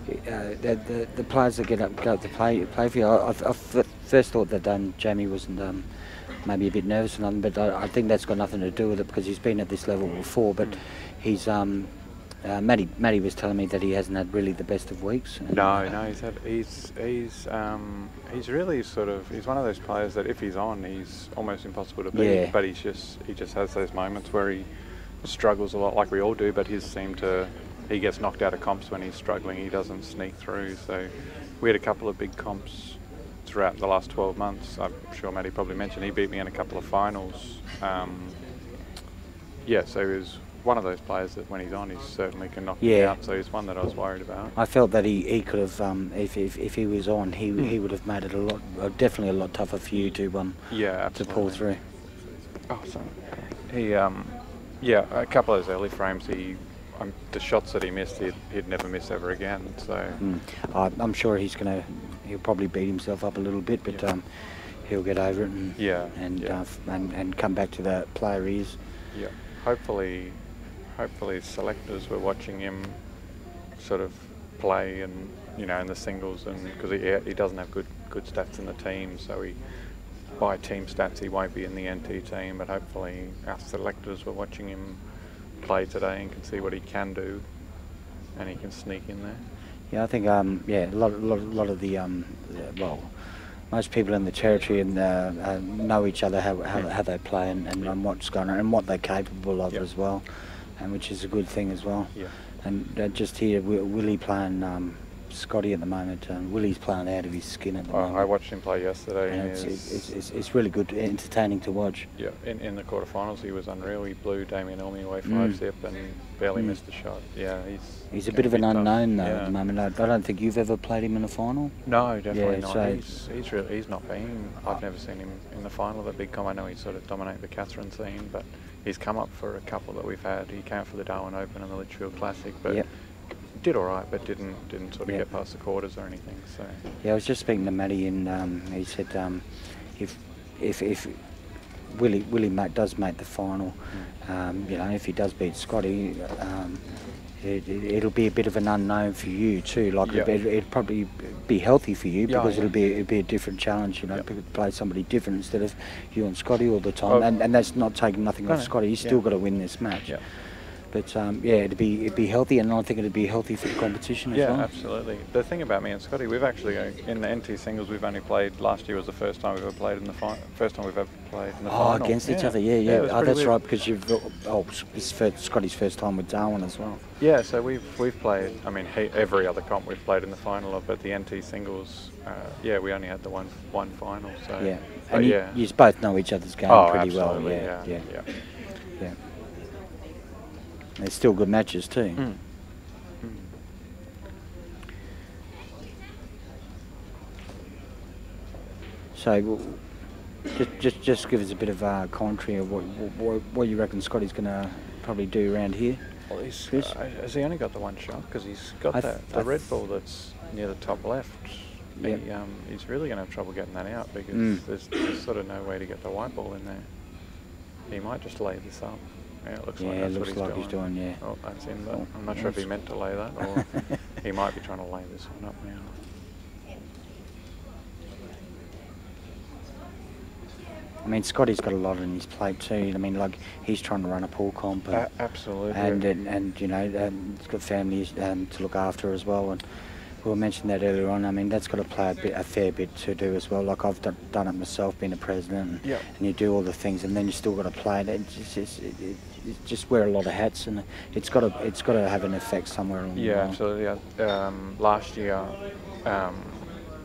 the players that go up to play for you. I first thought that Jamie wasn't maybe a bit nervous or nothing, but I think that's got nothing to do with it because he's been at this level before. But he's Matty was telling me that he hasn't had really the best of weeks. No, he's really he's one of those players that if he's on, he's almost impossible to beat. Yeah. But he just has those moments where he struggles a lot, like we all do. But he gets knocked out of comps when he's struggling. He doesn't sneak through. So we had a couple of big comps throughout the last 12 months. I'm sure Matty probably mentioned he beat me in a couple of finals. So he was one of those players that when he's on, he certainly can knock me out. So he's one that I was worried about. I felt that he could have, if he was on, he would have made it definitely a lot tougher for you to pull through. Oh, sorry. He a couple of those early frames, the shots that he missed, he'd never miss ever again. So I'm sure he'll probably beat himself up a little bit, but he'll get over it and come back to the player he is. Yeah, hopefully selectors were watching him sort of play and in the singles, and because he doesn't have good stats in the team, so by team stats he won't be in the NT team, but hopefully our selectors were watching him play today and can see what he can do and he can sneak in there. Yeah, I think yeah, a lot of the well, most people in the territory and know each other, how they play and what's going on and what they're capable of as well, and which is a good thing as well. Yeah. And just here, Willie playing Scotty at the moment. Willie's playing out of his skin at the moment. I watched him play yesterday. And it's really good, entertaining to watch. Yeah, in the quarterfinals he was unreal. He blew Damien Elmy away 5-zip and barely missed a shot. Yeah, he's a bit of an unknown though yeah. at the moment. I don't think you've ever played him in a final. No, definitely not. So He's not been. I've never seen him in the final of the big comp. I know he sort of dominated the Catherine scene, but he's come up for a couple that we've had. He came for the Darwin Open and the Litchfield Classic, but did all right, but didn't sort of get past the quarters or anything. So yeah, I was just speaking to Matty, and he said if Willie does make the final, you know, if he does beat Scotty, it'll be a bit of an unknown for you too. Like it'd probably be healthy for you because it'd be a different challenge. You know, play somebody different instead of you and Scotty all the time. And that's not taking nothing off Scotty. He's still got to win this match. Yeah. But yeah, it'd be healthy, and I think it'd be healthy for the competition as well. Yeah, absolutely. The thing about me and Scotty, we've actually in the NT singles we've only played. Last year was the first time we've ever played in the final. First time we've ever played in the final. Against each other, yeah. Oh, that's weird. right, because it's Scotty's first time with Darwin as well. Yeah, so we've played. I mean, every other comp we've played in the final of, but the NT singles, yeah, we only had the one final. So yeah, and you both know each other's game pretty well. Yeah. They're still good matches too. So, just give us a bit of commentary of what you reckon Scotty's going to probably do around here. Well, has he only got the one shot? Because he's got the red ball that's near the top left. He's really going to have trouble getting that out because there's sort of no way to get the white ball in there. He might just lay this up. Yeah, it looks like that's what he's doing. Yeah. Oh, that's him. But I'm not sure if he meant to lay that or he might be trying to lay this one up now. I mean, Scotty's got a lot on his plate too. I mean, like he's trying to run a pool comp, absolutely, and you know, he's got family to look after as well. And we mentioned that earlier on. I mean, that's got to play a fair bit to do as well. Like I've done it myself, being a president, and you do all the things, and then you still got to play it. It's just wear a lot of hats, and it's got to have an effect somewhere along the line. Absolutely.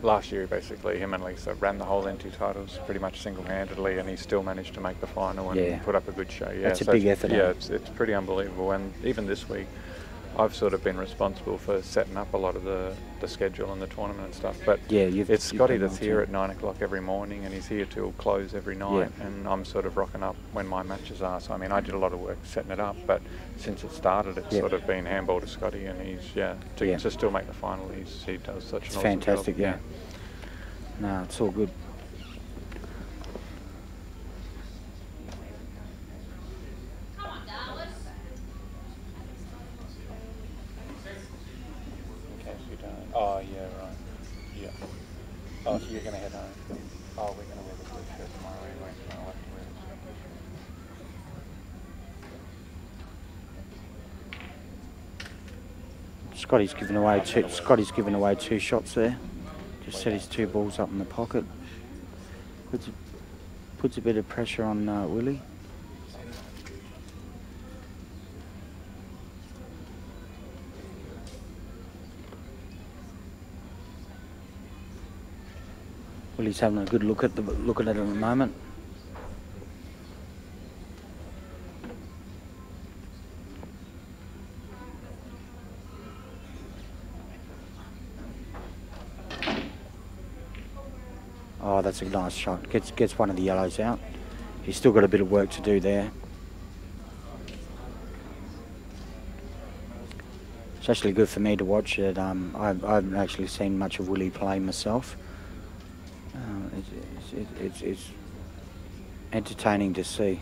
Last year, basically, him and Lisa ran the whole NT titles pretty much single-handedly, and he still managed to make the final and put up a good show. Yeah, that's a big effort. Yeah, it's pretty unbelievable. And even this week, I've sort of been responsible for setting up a lot of the schedule and the tournament and stuff. But it's Scotty that's here at 9 o'clock every morning, and he's here till close every night. And I'm sort of rocking up when my matches are. So I mean, I did a lot of work setting it up, but since it started, it's sort of been handball to Scotty, and he's to still make the final. He does such an awesome fantastic job. No, it's all good. Oh, yeah, right. Yeah. Oh, so you're going to head home? Oh, we're going to wear the blue shirt tomorrow anyway, so I'll have to wear it. Scotty's given away two shots there. Just set his two balls up in the pocket. Puts a bit of pressure on Willie. Willie's having a good look at it at the moment. Oh, that's a nice shot. Gets one of the yellows out. He's still got a bit of work to do there. It's actually good for me to watch it. I haven't actually seen much of Willie play myself. It's entertaining to see.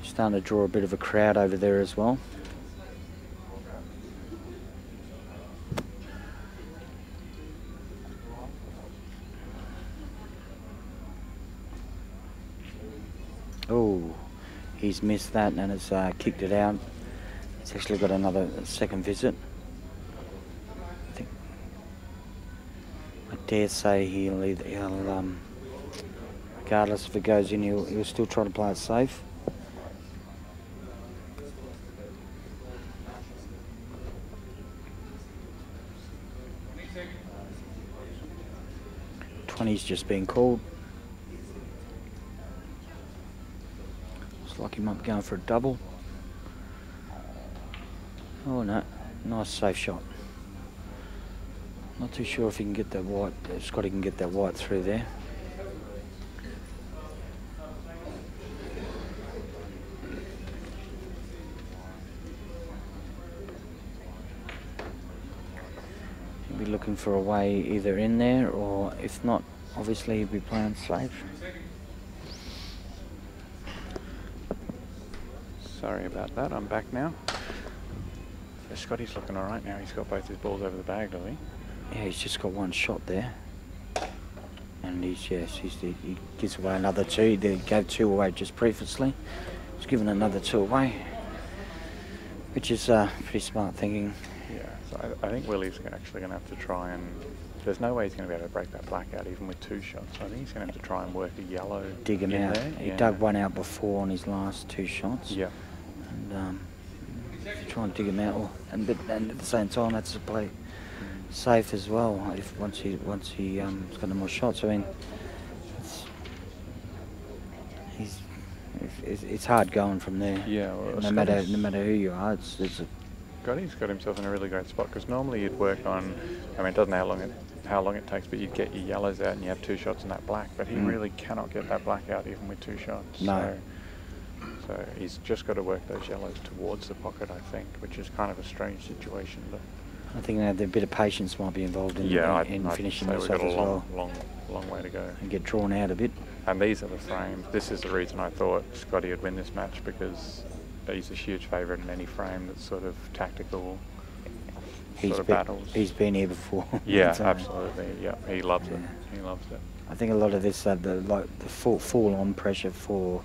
Starting to draw a bit of a crowd over there as well. Oh, he's missed that and has kicked it out. He's actually got another second visit. I think, I dare say he'll regardless if it goes in, he'll still try to play it safe. He's just been called. Looks like he might be going for a double. Oh no, nice safe shot. Not too sure if he can get that white. Scotty can get that white through there. He'll be looking for a way either in there, or if not, obviously he'll be playing safe. Sorry about that, I'm back now. So Scotty's looking alright now, he's got both his balls over the bag, doesn't he? Yeah, he's just got one shot there. And he gives away another two. He gave two away just previously. He's given another two away, which is pretty smart thinking. Yeah, so I think Willie's actually going to have to try and... There's no way he's going to be able to break that black out even with two shots. So I think he's going to have to try and work a yellow. Dig him out. There. He dug one out before on his last two shots. Yeah. And try and dig him out. And at the same time, that's to play safe as well. If once he's got no more shots, I mean, it's hard going from there. Yeah. Well, no matter who you are, he's got himself in a really great spot, because normally you'd work on, I mean, it doesn't know how long it takes, but you'd get your yellows out and you have two shots in that black, but he really cannot get that black out even with two shots. No. So he's just got to work those yellows towards the pocket, I think, which is kind of a strange situation. But I think a bit of patience might be involved in finishing this off as well. Long way to go. And get drawn out a bit. And these are the frames. This is the reason I thought Scotty would win this match, because he's a huge favourite in any frame that's sort of tactical sort of battles. He's been here before. Yeah, absolutely. Yeah, he loves it. He loves it. I think a lot of this, the full-on pressure for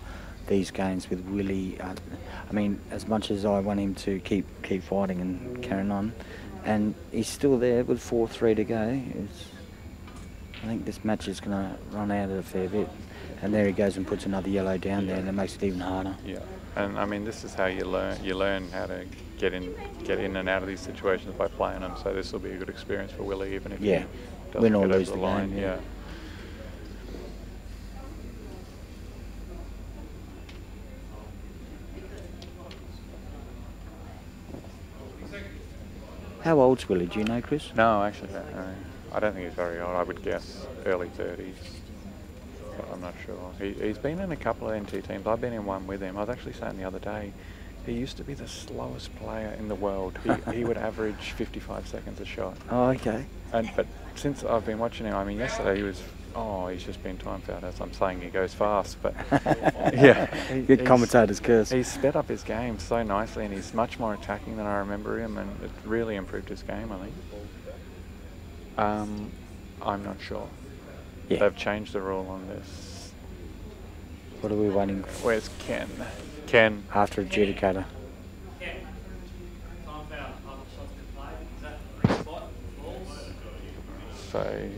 these games with Willie. I mean, as much as I want him to keep fighting and carrying on, and he's still there with 4-3 to go. I think this match is going to run out a fair bit. And there he goes and puts another yellow down there, and it makes it even harder. Yeah, and I mean, this is how you learn. You learn how to get in and out of these situations by playing them. So this will be a good experience for Willie, even if he doesn't win or get lose over the line. game. Yeah. How old's Willie? Do you know, Chris? No, actually, I don't think he's very old. I would guess early 30s. But I'm not sure. He's been in a couple of NT teams. I've been in one with him. I was actually saying the other day, he used to be the slowest player in the world. He would average 55 seconds a shot. Oh, okay. But since I've been watching him, I mean, yesterday he's just been time fouled. As I'm saying, he goes fast, but yeah. Good commentator's curse. He's sped up his game so nicely, and he's much more attacking than I remember him, and it really improved his game, I think. I'm not sure. Yeah. They've changed the rule on this. What are we waiting for? Where's Ken? Ken. After adjudicator. So...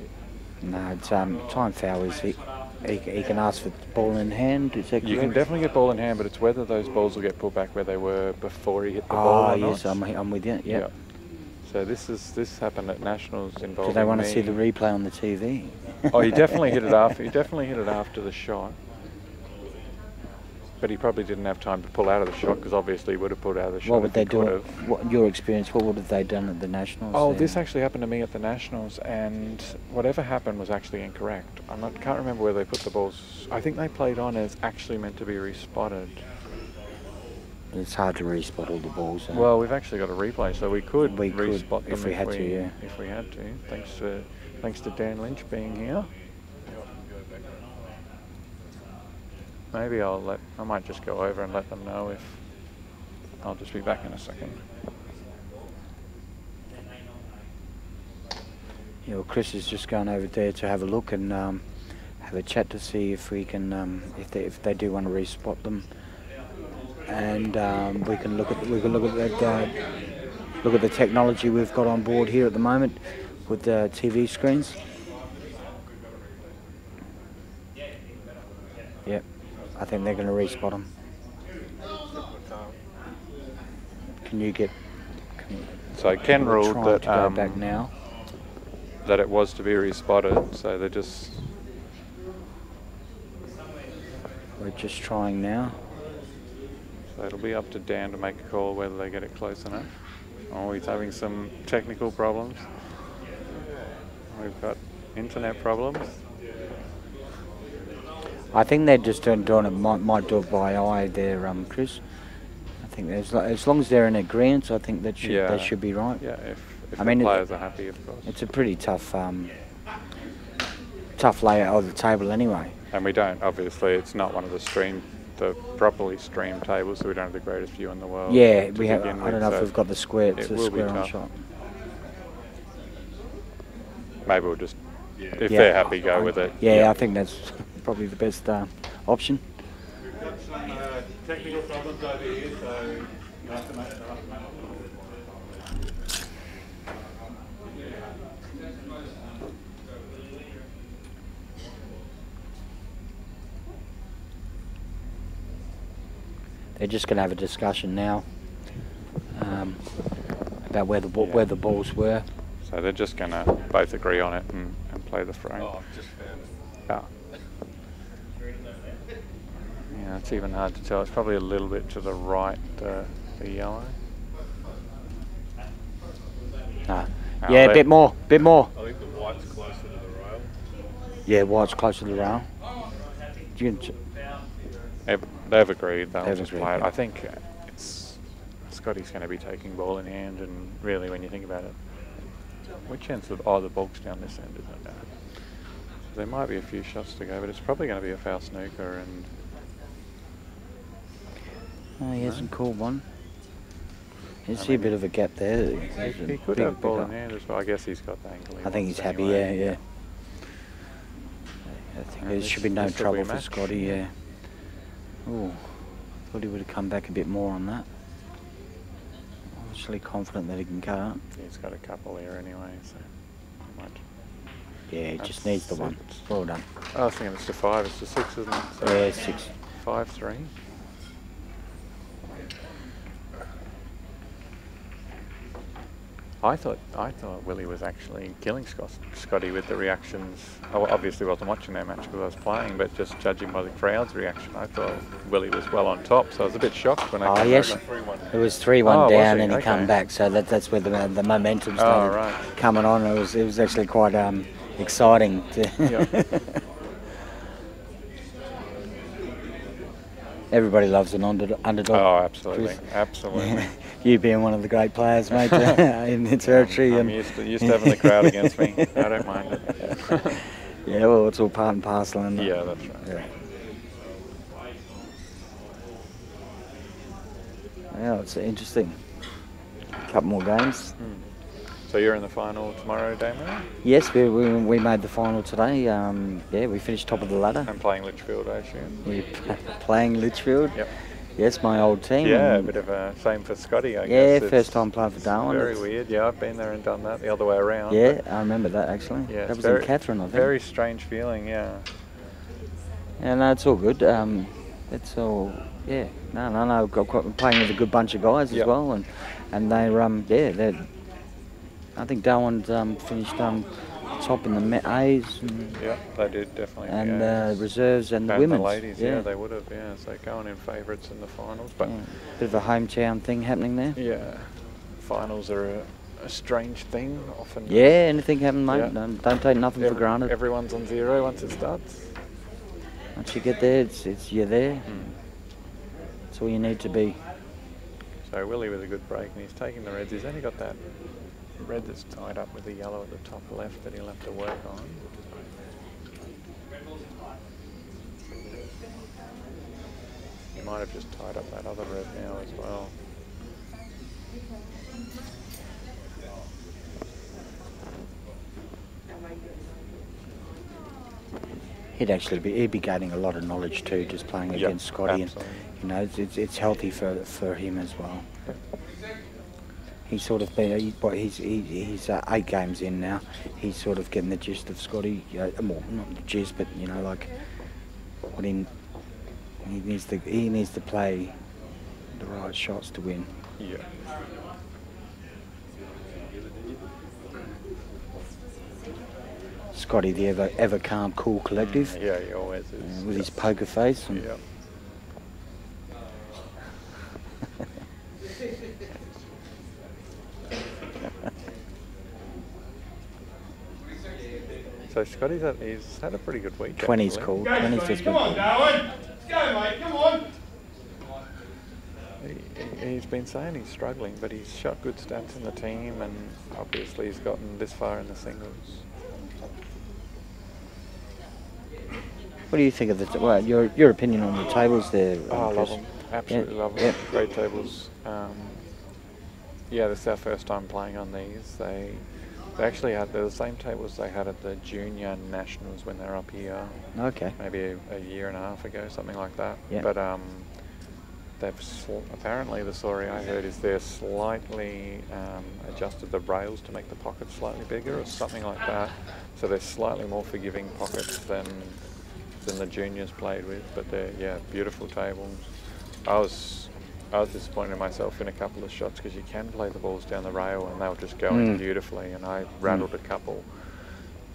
No, it's time foul. Is he can ask for ball in hand? Is that correct? You can definitely get ball in hand, but it's whether those balls will get pulled back where they were before he hit the ball or yes, not. I'm with you. Yeah. So this happened at Nationals involving Do they want to me. see the replay on the TV? Oh, he definitely hit it after. He definitely hit it after the shot. But he probably didn't have time to pull out of the shot, because obviously he would have pulled out of the shot. What would they do? What your experience? What would have they done at the Nationals? Oh, this actually happened to me at the Nationals, and whatever happened was actually incorrect. Can't remember where they put the balls. I think they played on as actually meant to be respotted. It's hard to respot all the balls. Well, we've actually got a replay, so we could respot them if we had to. Yeah. If we had to. Thanks to Dan Lynch being here. Maybe I might just go over and let them know if I'll just be back in a second. Yeah, well, Chris is just going over there to have a look and have a chat to see if we can, if they do want to respot them, and we can look at that. Look at the technology we've got on board here at the moment with the TV screens. Yep, I think they're going to respot them. Can you get? So Ken ruled that go back now. That it was to be respotted. So they're just. We're just trying now. So it'll be up to Dan to make a call whether they get it close enough. Oh, he's having some technical problems. We've got internet problems. I think they're just doing it. Might do it by eye there, Chris. I think as long as they're in agreement, I think that should be right. Yeah, if I the mean, players are happy, of course. It's a pretty tough layout of the table anyway. And we don't, obviously, it's not one of the properly streamed tables, so we don't have the greatest view in the world. Yeah, we have. Begin I don't with, know if so we've got the square on tough. shot. Maybe we'll just, if they're happy, go with it. Yeah, I think that's probably the best option. We've got some technical problems over here, so you have to make it up. They're just going to have a discussion now about where the balls were. So they're just going to both agree on it and play the frame. Oh, I've just found it. Yeah, it's even hard to tell. It's probably a little bit to the right, the yellow. Yeah, a bit more. I think the white's closer to the rail. Yeah, white's closer to the rail. They've agreed. They'll They've just agreed, play it. yeah. I think Scotty's going to be taking ball in hand, and really, when you think about it, which end's the ball's down this end, isn't it? Now? So there might be a few shots to go, but it's probably going to be a foul snooker. And He hasn't called one. You see a bit of a gap there. he could have ball in hand as well. I guess he's got the angle. I think he's happy. Yeah. I think there should be no this will be trouble a for match. Scotty. Yeah. Oh, thought he would have come back a bit more on that. Obviously confident that he can cut up. He's got a couple there anyway, so he might. Yeah, he just needs the one. Well done. I was thinking it's to 5. It's to 6, isn't it? So Yeah, 6. 5-3. I thought Willie was actually killing Scotty with the reactions. I obviously wasn't watching their match because I was playing, but just judging by the crowd's reaction, I thought Willie was well on top. So I was a bit shocked when I came yes, over. it was 3-1 down, and he Okay. come back. So that's where the momentum started coming on. It was actually quite exciting. Everybody loves an underdog. Oh, absolutely, Chris. absolutely. You being one of the great players, mate, in the territory. I'm used to having the crowd against me. I don't mind it. Yeah, well, it's all part and parcel. And yeah, that's right. Yeah, it's interesting. A couple more games. So you're in the final tomorrow, Damien? Yes, we made the final today. We finished top of the ladder. And playing Litchfield, I assume? We're playing Litchfield. Yep. Yes, my old team. Yeah, a bit of a same for Scotty, I guess. guess. First time playing for Darwin. Very weird. Yeah, I've been there and done that the other way around. Yeah, I remember that actually. Yeah, that was in Catherine, I think. Very strange feeling, yeah. Yeah, no, it's all good. It's all, yeah. No. Got playing with a good bunch of guys as well, and they I think Darwin finished top in the A's. Yeah, they did definitely. And the reserves and the women's. The ladies, yeah, they would have. Yeah, so going in favourites in the finals, but bit of a hometown thing happening there. Yeah, finals are a strange thing often. Yeah, anything happen, mate. Yeah. Don't take nothing for granted. Everyone's on 0 once it starts. Once you get there, it's you're there. That's all you need to be. So Willie with a good break, and he's taking the reds. He's only got that red that's tied up with the yellow at the top left that he'll have to work on. He might have just tied up that other red now as well. he'd be gaining a lot of knowledge too, just playing against Scotty, and absolutely. you know it's healthy for him as well. He's sort of been he's 8 games in now. He's sort of getting the gist of Scotty. Well, not the gist, but you know, like what he needs to play the right shots to win. Yeah. Scotty, the ever calm, cool, collective. Yeah, he always is. With his poker face. And Yeah. So Scotty's he's had a pretty good week. 20's actually. cool. 20's just Come on, Darwin. Let's go, mate. Come on. He's been saying he's struggling, but he's shot good stats in the team, and obviously he's gotten this far in the singles. What do you think of your opinion on the tables there? Oh, I love Chris? them. Absolutely Yeah. love them. Yeah. Great tables. Yeah, this is our first time playing on these. They actually they're the same tables they had at the Junior Nationals when they were up here. Okay. Maybe a year and a half ago, something like that. Yeah. But they've apparently the story I heard is they're slightly adjusted the rails to make the pockets slightly bigger or something like that. So they're slightly more forgiving pockets than the juniors played with. But they're beautiful tables. I was disappointed in myself in a couple of shots because you can play the balls down the rail and they were just going beautifully, and I rattled a couple.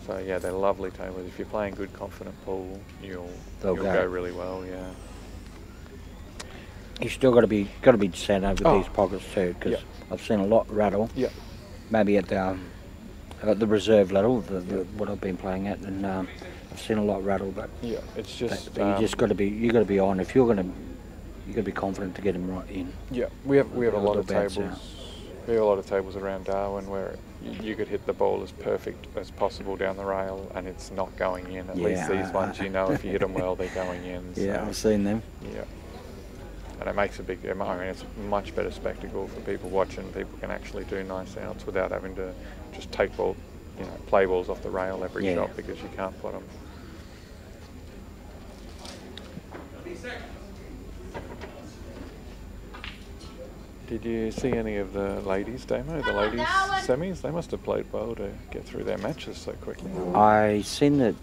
So yeah, they're lovely tables. If you're playing good, confident pool, you'll go really well. Yeah. You still got to be set over these pockets too, because I've seen a lot rattle. Yeah. Maybe at the reserve level, what I've been playing at, and I've seen a lot rattle. But yeah, it's just but you got to be on if you're gonna. You got to be confident to get them right in. Yeah, we have a lot of bounce tables. out. We have a lot of tables around Darwin where you could hit the ball as perfect as possible down the rail, and it's not going in. At least these ones, you know, if you hit them well, they're going in. Yeah, so, I've seen them. Yeah, and it makes a big. I mean, it's a much better spectacle for people watching. People can actually do nice outs without having to just take play balls off the rail every shot because you can't put them. Did you see any of the ladies' demo, the ladies' semis? They must have played well to get through their matches so quickly. I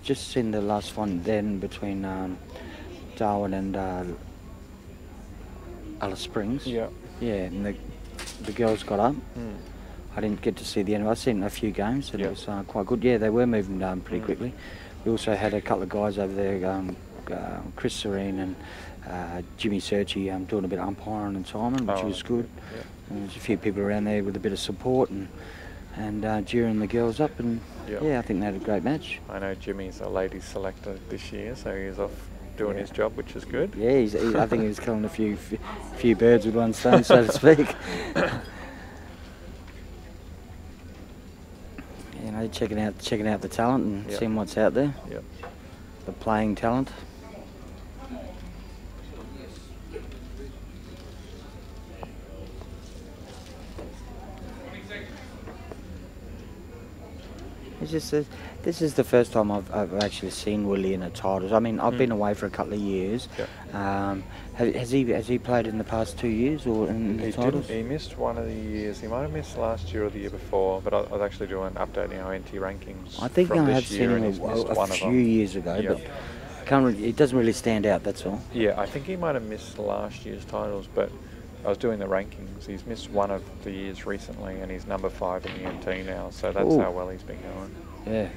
just seen the last one then between Darwin and Alice Springs. Yeah. Yeah, and the girls got up. I didn't get to see the end. I've seen a few games, and it was quite good. Yeah, they were moving down pretty quickly. We also had a couple of guys over there, Chris Serene and Jimmy Searchy doing a bit of umpiring and timing, which was good. Yeah. And there's a few people around there with a bit of support and cheering the girls up, and I think they had a great match. I know Jimmy's a ladies selector this year, so he's off doing his job, which is good. Yeah, I think he was killing a few birds with one stone, so to speak. You know, checking out the talent and seeing what's out there. Yep. The playing talent. It's just this is the first time I've actually seen Willie in a titles. I mean, I've been away for a couple of years. Yep. Has he played in the past 2 years or in the titles? He missed one of the years. He might have missed last year or the year before, but I was actually doing updating our NT rankings. I think from I this have seen year, him and he's missed a one of few them. years ago, Yep. but it doesn't really stand out. That's all. Yeah, I think he might have missed last year's titles, but I was doing the rankings. He's missed one of the years recently, and he's number 5 in the NT now. So that's how well he's been going. Yeah.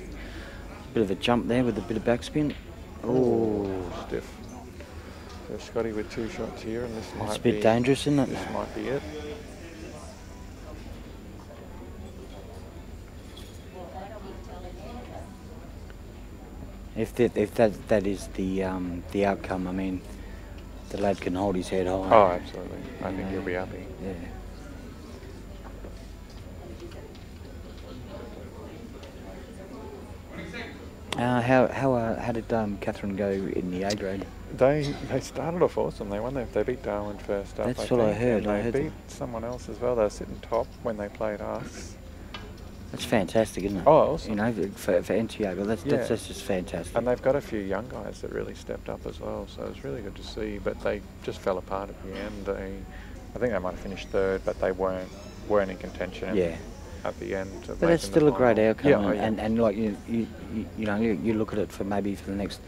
Bit of a jump there with a bit of backspin. Oh, stiff. So Scotty with 2 shots here, and this might be... It's a bit dangerous, isn't it? This might be it. If that is the outcome, I mean, the lad can hold his head high. Oh, absolutely. I think he'll be happy. Yeah. How did Catherine go in the A grade? They started off awesome. They beat Darwin first up. That's what I heard. And I they heard beat someone else as well. They were sitting top when they played us. That's fantastic, isn't it? Oh, awesome. You know, for NTA, but that's just fantastic. And they've got a few young guys that really stepped up as well, so it's really good to see. But they just fell apart at the end. I think they might have finished third, but they weren't in contention. Yeah. At the end. But that's still a great outcome, Yeah, and like you know, you look at it for maybe for the next,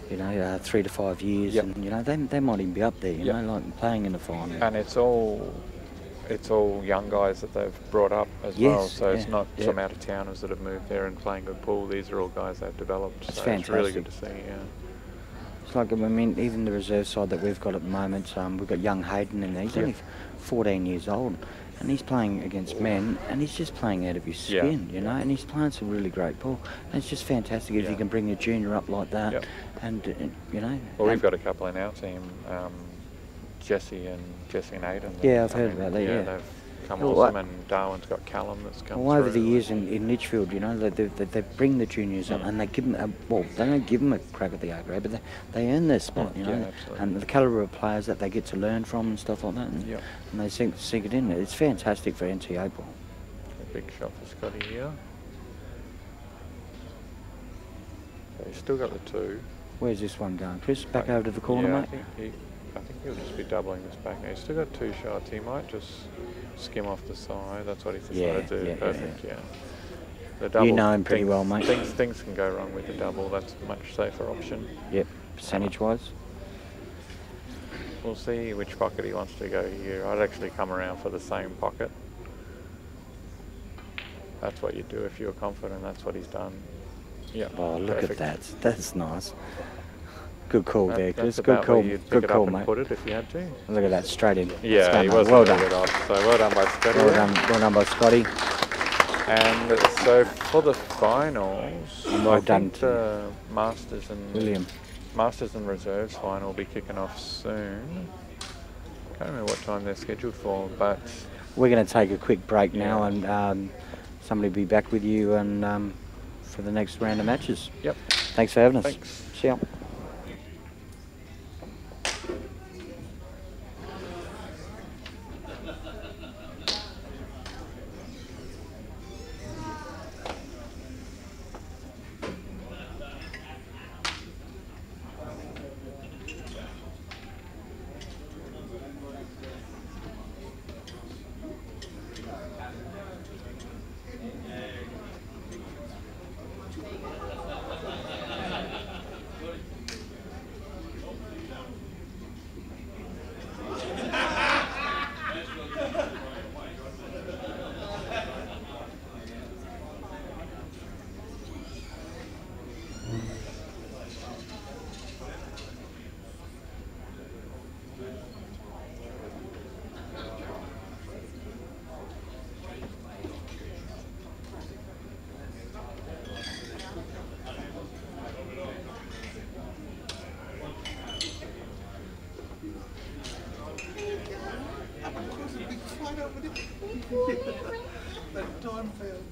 3 to 5 years, Yep. and they might even be up there, you know, like playing in the final. And it's all young guys that they've brought up as well. So it's not some out of towners that have moved there and playing good pool. These are all guys they've developed. It's so fantastic. It's really good to see. Yeah. It's like, I mean, even the reserve side that we've got at the moment, we've got young Hayden in there. He's only 14 years old. And he's playing against men, and he's just playing out of his skin, you know, and he's playing some really great ball. And it's just fantastic if you can bring a junior up like that, and you know. Well, we've got a couple in our team, Jesse and Aidan. Yeah, I've heard about that. Yeah, they've come awesome, and Darwin's got Callum that's come. Well, over the years in Litchfield, you know, they bring the juniors up, and they give them they don't give them a crack at the A grade, but they earn their spot, you know. Yeah, absolutely. And the calibre of players that they get to learn from and stuff like that, and they sink it in. It's fantastic for NTA ball. A big shot for Scotty here. So he's still got the 2. Where's this one going, Chris? Back over to the corner, yeah, mate. I think he'll just be doubling this back now. He's still got 2 shots. He might just skim off the side. That's what he's decided to do. Perfect. Yeah. The double. You know him pretty well, mate. Things can go wrong with the double. That's a much safer option. Yep. Percentage-wise. We'll see which pocket he wants to go here. I'd actually come around for the same pocket. That's what you do if you're confident. That's what he's done. Yeah. Oh, look perfect. at that. That's nice. Good call there, Chris. That's Good about call. where you'd pick Good it call, up and mate. put it if you had to. Look at that, straight in. Yeah, he was well a done. bit off. So well done by Scotty. Well done by Scotty. And so for the finals, Well I done think the Masters and William. Masters and Reserves final will be kicking off soon. Can't remember what time they're scheduled for, but We're going to take a quick break now, and somebody will be back with you and for the next round of matches. Yep. Thanks for having us. Thanks. See ya. That time failed.